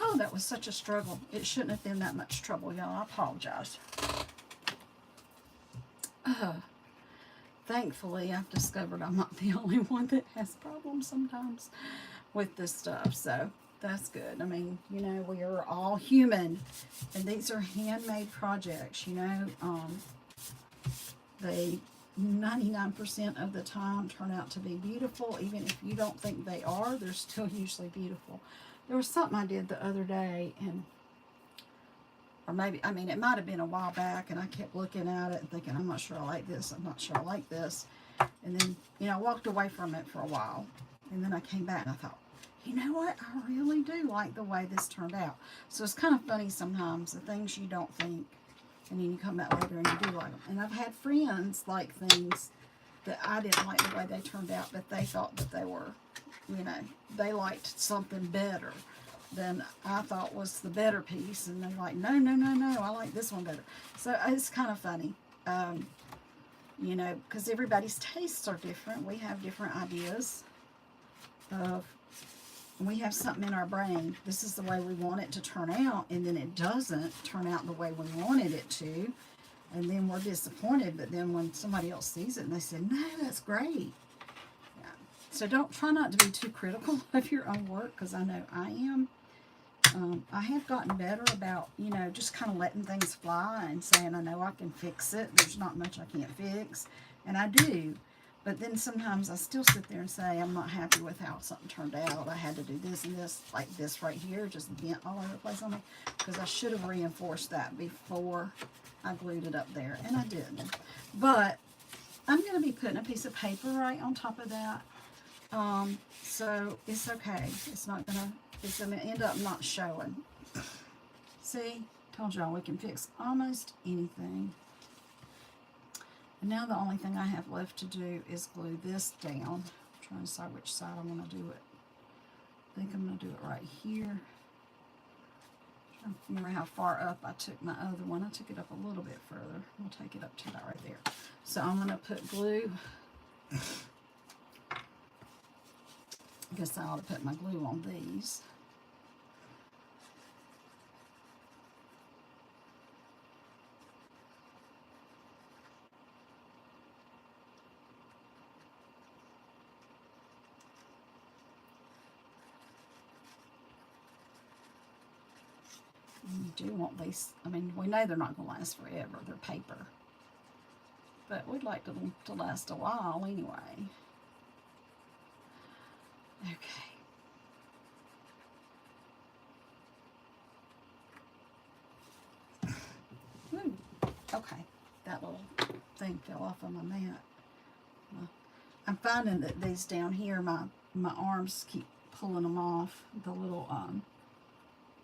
Oh, that was such a struggle. It shouldn't have been that much trouble, y'all. I apologize. Thankfully, I've discovered I'm not the only one that has problems sometimes with this stuff, so that's good. I mean, you know, we are all human, and these are handmade projects, you know. They 99% of the time turn out to be beautiful. Even if you don't think they are, they're still usually beautiful. There was something I did the other day, and or maybe, I mean, it might have been a while back, and I kept looking at it and thinking, I'm not sure I like this, I'm not sure I like this. And then, you know, I walked away from it for a while. And then I came back and I thought, you know what? I really do like the way this turned out. So it's kind of funny sometimes, the things you don't think, and then you come back later and you do like them. And I've had friends like things that I didn't like the way they turned out, but they thought that they were, you know, they liked something better. than I thought was the better piece, and they're like, no, no, no, no, I like this one better. So it's kind of funny, you know, because everybody's tastes are different. We have different ideas of, we have something in our brain. This is the way we want it to turn out, and then it doesn't turn out the way we wanted it to, and then we're disappointed. But then when somebody else sees it and they say, no, that's great. Yeah. So try not to be too critical of your own work, because I know I am. I have gotten better about, you know, just kind of letting things fly and saying, I know I can fix it. There's not much I can't fix. And I do. But then sometimes I still sit there and say, I'm not happy with how something turned out. I had to do this and this, like this right here, just bent all over the place on me. Because I should have reinforced that before I glued it up there. And I didn't. But I'm going to be putting a piece of paper right on top of that. So it's okay. It's going to end up not showing. See? Told y'all we can fix almost anything. And now the only thing I have left to do is glue this down. I'm trying to decide which side I want to do it. I think I'm going to do it right here. I'm trying to remember how far up I took my other one. I took it up a little bit further. We'll take it up to that right there. So I'm going to put glue. I guess I ought to put my glue on these. You do want these, I mean, we know they're not going to last forever. They're paper. But we'd like them to last a while anyway. Okay. Ooh, okay. That little thing fell off on my mat. I'm finding that these down here, my arms keep pulling them off, the little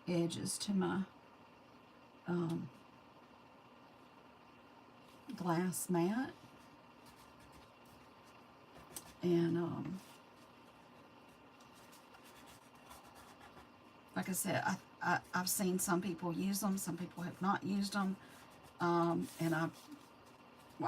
edges to my glass mat. And like I said, I've seen some people use them, some people have not used them, and I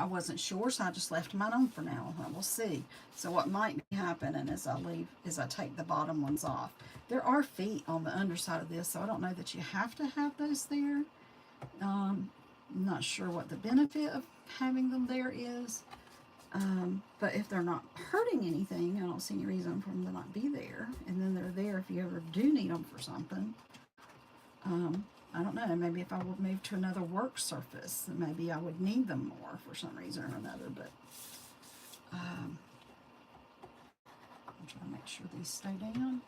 wasn't sure, so I just left mine on for now. We'll see. So what might be happening is I take the bottom ones off. There are feet on the underside of this, so I don't know that you have to have those there. I'm not sure what the benefit of having them there is, but if they're not hurting anything, I don't see any reason for them to not be there. And then they're there if you ever do need them for something. I don't know, maybe if I would move to another work surface, maybe I would need them more for some reason or another, but I'm trying to make sure these stay down.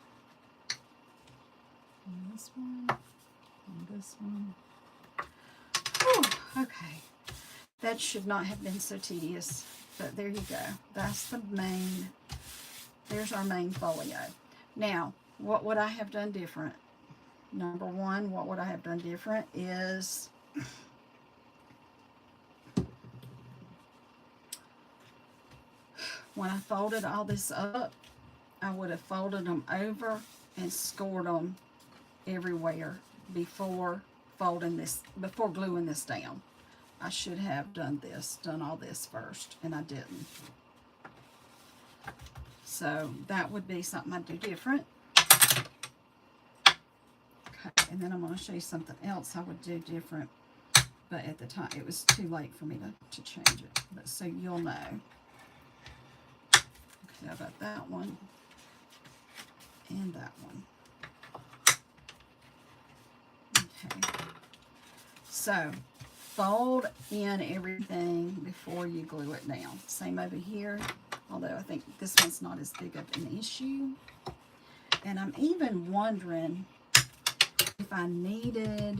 And this one, and this one. Whew, okay, that should not have been so tedious, but there you go. That's the main, there's our main folio. Now, what would I have done different? Number one, what would I have done different is when I folded all this up, I would have folded them over and scored them everywhere before gluing this down. I should have done all this first, and I didn't. So that would be something I'd do different. Okay, and then I'm going to show you something else I would do different, but at the time it was too late for me to change it. But so you'll know. Okay, how about that one and that one? Okay, so fold in everything before you glue it down. Same over here, although I think this one's not as big of an issue. And I'm even wondering if I needed,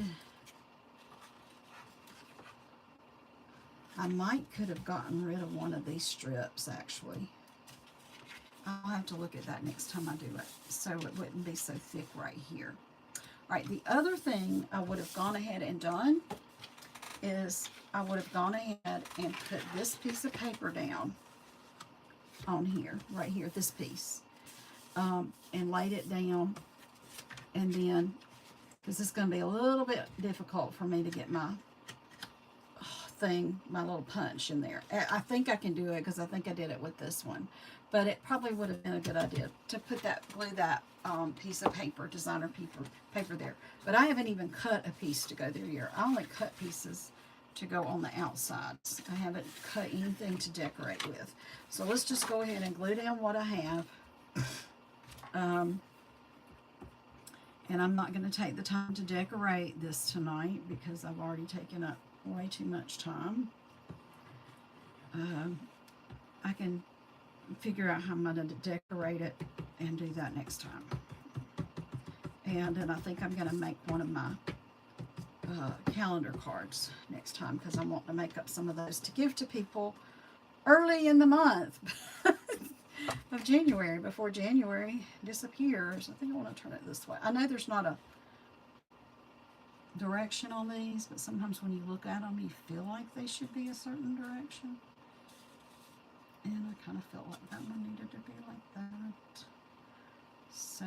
I could have gotten rid of one of these strips actually. I'll have to look at that next time I do it, so it wouldn't be so thick right here. All right, the other thing I would have gone ahead and done is I would have gone ahead and put this piece of paper down on here, right here, this piece, and laid it down And then, because it's going to be a little bit difficult for me to get my thing, my little punch in there. I think I can do it because I think I did it with this one. But it probably would have been a good idea to put that, glue that piece of paper, designer paper there. But I haven't even cut a piece to go there yet. I only cut pieces to go on the outsides. I haven't cut anything to decorate with. So let's just go ahead and glue down what I have. And I'm not going to take the time to decorate this tonight because I've already taken up way too much time. I can figure out how I'm going to decorate it and do that next time. And then I think I'm going to make one of my calendar cards next time because I want to make up some of those to give to people early in the month of January, before January disappears. I think I want to turn it this way. I know there's not a direction on these, but sometimes when you look at them, you feel like they should be a certain direction. And I kind of felt like that one needed to be like that. So,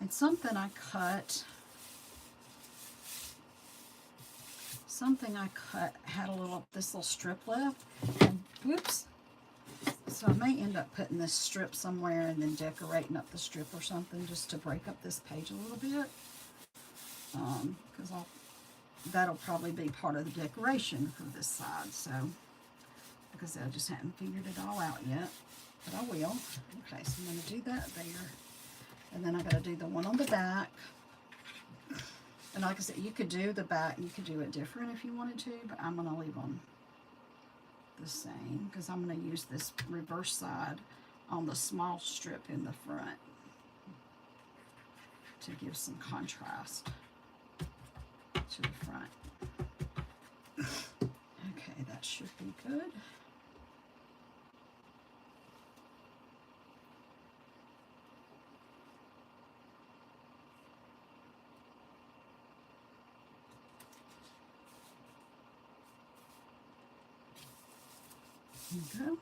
and something I cut had this little strip left, and whoops. So I may end up putting this strip somewhere and then decorating up the strip or something just to break up this page a little bit. Because that'll probably be part of the decoration for this side. So, because I just haven't figured it all out yet, but I will. Okay, so I'm going to do that there. And then I got to do the one on the back. And like I said, you could do the back, you could do it different if you wanted to, but I'm going to leave them the same because I'm going to use this reverse side on the small strip in the front to give some contrast to the front. Okay, that should be good. There you go.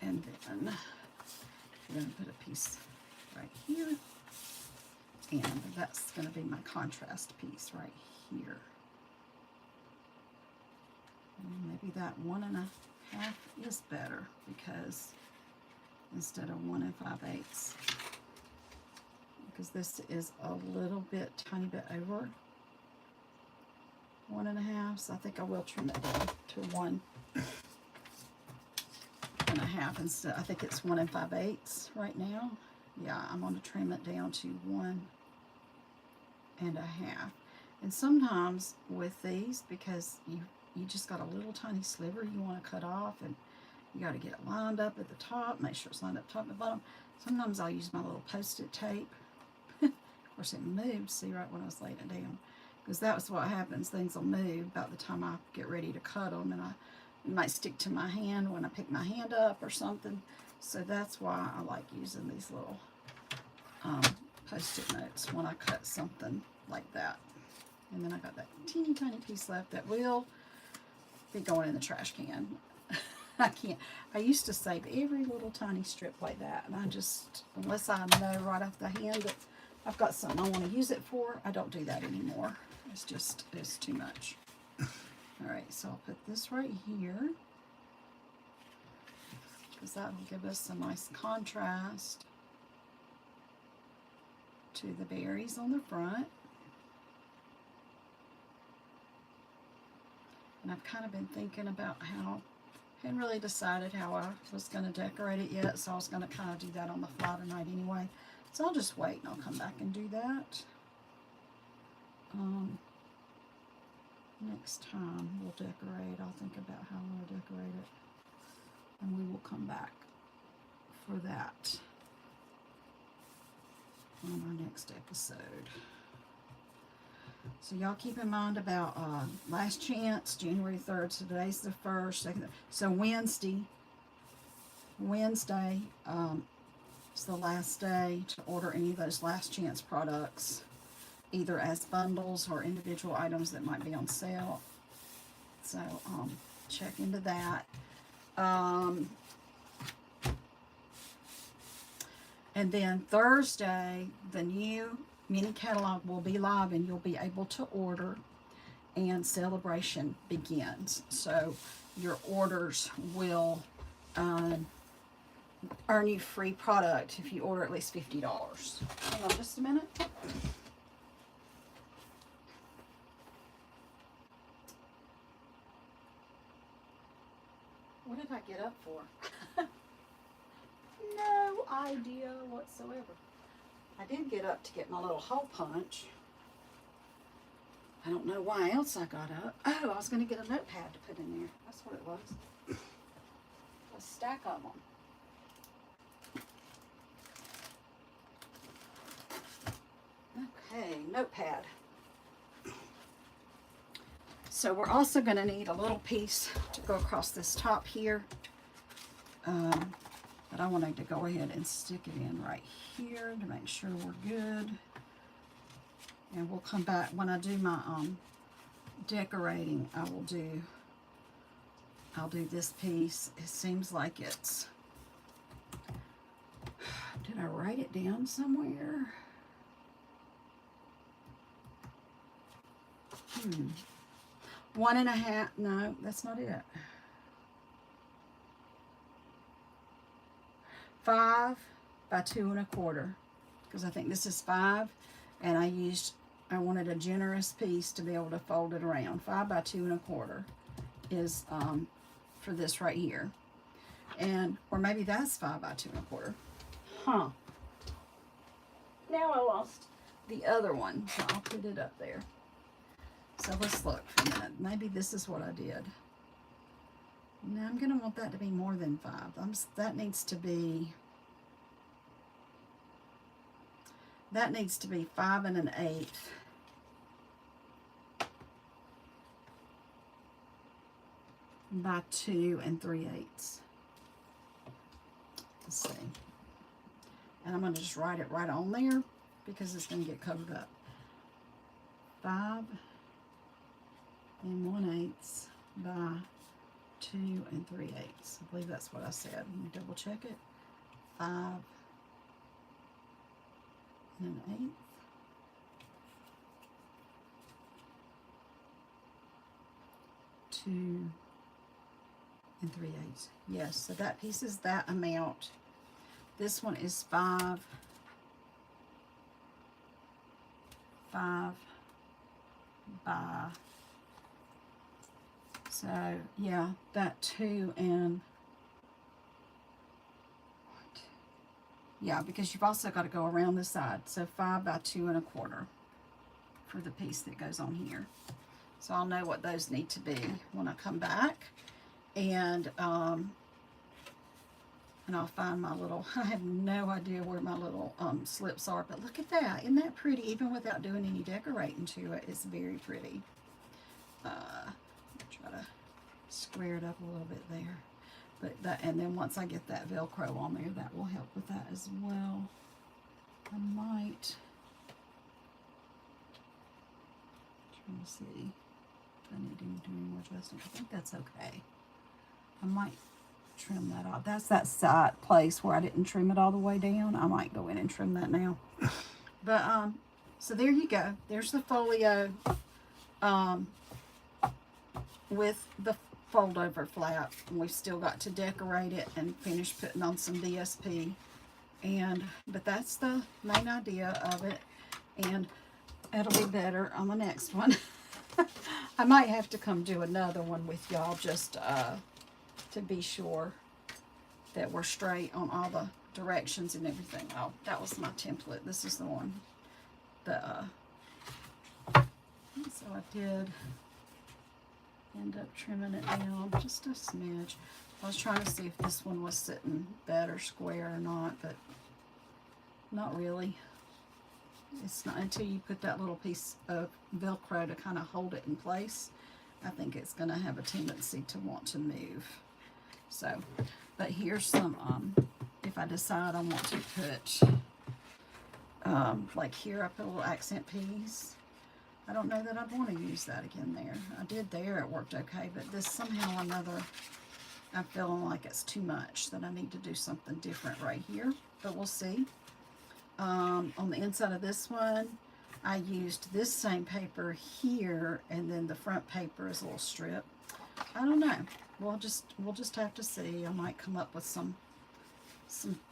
And then we're going to put a piece right here. And that's going to be my contrast piece right here. And maybe that 1.5 is better because instead of 1 5/8, because this is a little bit, tiny bit over 1.5, so I think I will trim it down to 1.5 instead. I think it's 1 5/8 right now. Yeah, I'm going to trim it down to 1.5. And sometimes with these, because you just got a little tiny sliver you want to cut off, and you got to get it lined up at the top, make sure it's lined up top and bottom. Sometimes I'll use my little Post-it tape. Of course it moved, see, right when I was laying it down. Because that's what happens, things will move about the time I get ready to cut them, and it might stick to my hand when I pick my hand up or something. So that's why I like using these little Post-it notes when I cut something like that. And then I got that teeny tiny piece left that will be going in the trash can. I used to save every little tiny strip like that, and I just, unless I know right off the hand that I've got something I want to use it for, I don't do that anymore. It's too much. Alright, so I'll put this right here, because that will give us a nice contrast to the berries on the front. And I've kind of been thinking about how, I hadn't really decided how I was going to decorate it yet, so I was going to kind of do that on the fly tonight anyway. So I'll just wait and I'll come back and do that. Next time we'll decorate, I'll think about how I'm going to decorate it. And we will come back for that on our next episode. So y'all keep in mind about last chance, January 3rd. So today's the 1st. So Wednesday is the last day to order any of those last chance products. either as bundles or individual items that might be on sale. So check into that. And then Thursday, the new mini catalog will be live and you'll be able to order, and celebration begins. So your orders will earn you free product if you order at least $50. Hang on just a minute. What did I get up for? No idea whatsoever. I did get up to get my little hole punch. I don't know why else I got up. Oh, I was going to get a notepad to put in there. That's what it was. A stack of them. Okay, notepad. So we're also going to need a little piece to go across this top here. But I wanted to go ahead and stick it in right here to make sure we're good. And we'll come back when I do my decorating. I'll do this piece. It seems like it's, did I write it down somewhere? 1.5, no, that's not it. 5 by 2 1/4, because I think this is 5, and I wanted a generous piece to be able to fold it around. 5 by 2 1/4 is for this right here, and or maybe that's 5 by 2 1/4. Huh? Now I lost the other one, so I'll put it up there. So let's look for a minute. Maybe this is what I did. Now I'm going to want that to be more than 5. That needs to be 5 1/8 by 2 3/8. Let's see. And I'm going to just write it right on there because it's going to get covered up. 5 1/8 by 2 3/8. I believe that's what I said. Let me double check it. 5 1/8 2 3/8. Yes, so that piece is that amount. This one is 5 by, so yeah, that 2 and, yeah, because you've also got to go around the side. So 5 by 2 1/4 for the piece that goes on here. So I'll know what those need to be when I come back, and I'll find my little, I have no idea where my little slips are, but look at that. Isn't that pretty? Even without doing any decorating to it, it's very pretty. Try to square it up a little bit there. But that, and then once I get that Velcro on there, that will help with that as well. I might, trying to see if I need to do any more adjusting. I think that's okay. I might trim that off. That's that side place where I didn't trim it all the way down. I might go in and trim that now. But so there you go. There's the folio with the fold over flap. We've still got to decorate it and finish putting on some DSP, but that's the main idea of it, and it'll be better on the next one. I might have to come do another one with y'all just to be sure that we're straight on all the directions and everything. Oh, that was my template. This is the one. So I did end up trimming it down just a smidge. I was trying to see if this one was sitting better square or not, but not really. It's not until you put that little piece of Velcro to kind of hold it in place. I think it's going to have a tendency to want to move. So, but here's some, if I decide I want to put Like here I put a little accent piece. I don't know that I'd want to use that again there. I did there, it worked okay, but this somehow or another, I'm feeling like it's too much, that I need to do something different right here, but we'll see. On the inside of this one, I used this same paper here, and then the front paper is a little strip. I don't know. We'll just have to see. I might come up with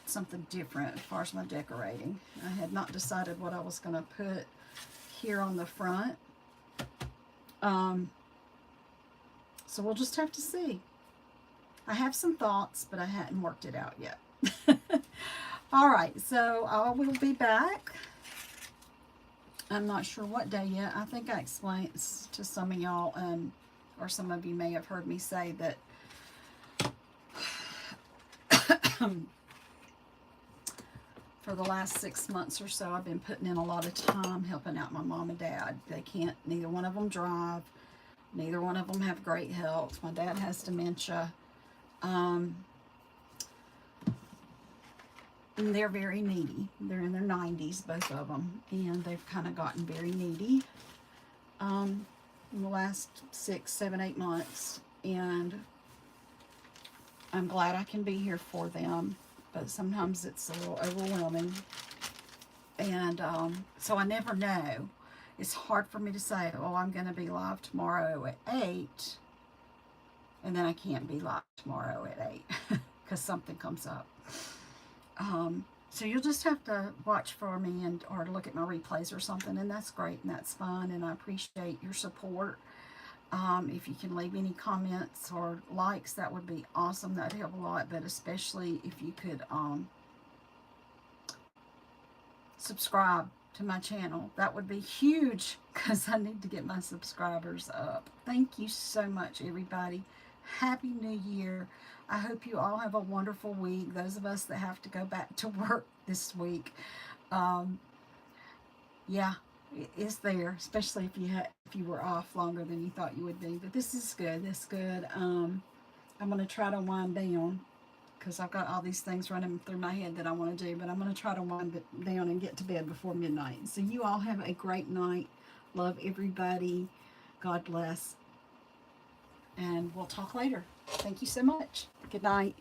something different as far as my decorating. I had not decided what I was going to put here on the front. So we'll just have to see. I have some thoughts, but I hadn't worked it out yet. All right, so I will be back. I'm not sure what day yet. I think I explained to some of y'all, or some of you may have heard me say that for the last 6 months or so, I've been putting in a lot of time helping out my mom and dad. They can't, neither one of them drive. Neither one of them have great health. My dad has dementia. And they're very needy. They're in their 90s, both of them. And they've kind of gotten very needy in the last 6, 7, 8 months. And I'm glad I can be here for them. But sometimes it's a little overwhelming. And so I never know. It's hard for me to say, oh, I'm going to be live tomorrow at 8. And then I can't be live tomorrow at 8 because something comes up. So you'll just have to watch for me or look at my replays or something. And that's great and that's fun. And I appreciate your support. If you can leave any comments or likes, that would be awesome. That would help a lot. But especially if you could subscribe to my channel, that would be huge because I need to get my subscribers up. Thank you so much, everybody. Happy New Year. I hope you all have a wonderful week. Those of us that have to go back to work this week, yeah, it's there, especially if you were off longer than you thought you would be. But this is good. This is good. I'm going to try to wind down because I've got all these things running through my head that I want to do, but I'm going to try to wind it down and get to bed before midnight. So you all have a great night. Love everybody. God bless. And we'll talk later. Thank you so much. Good night.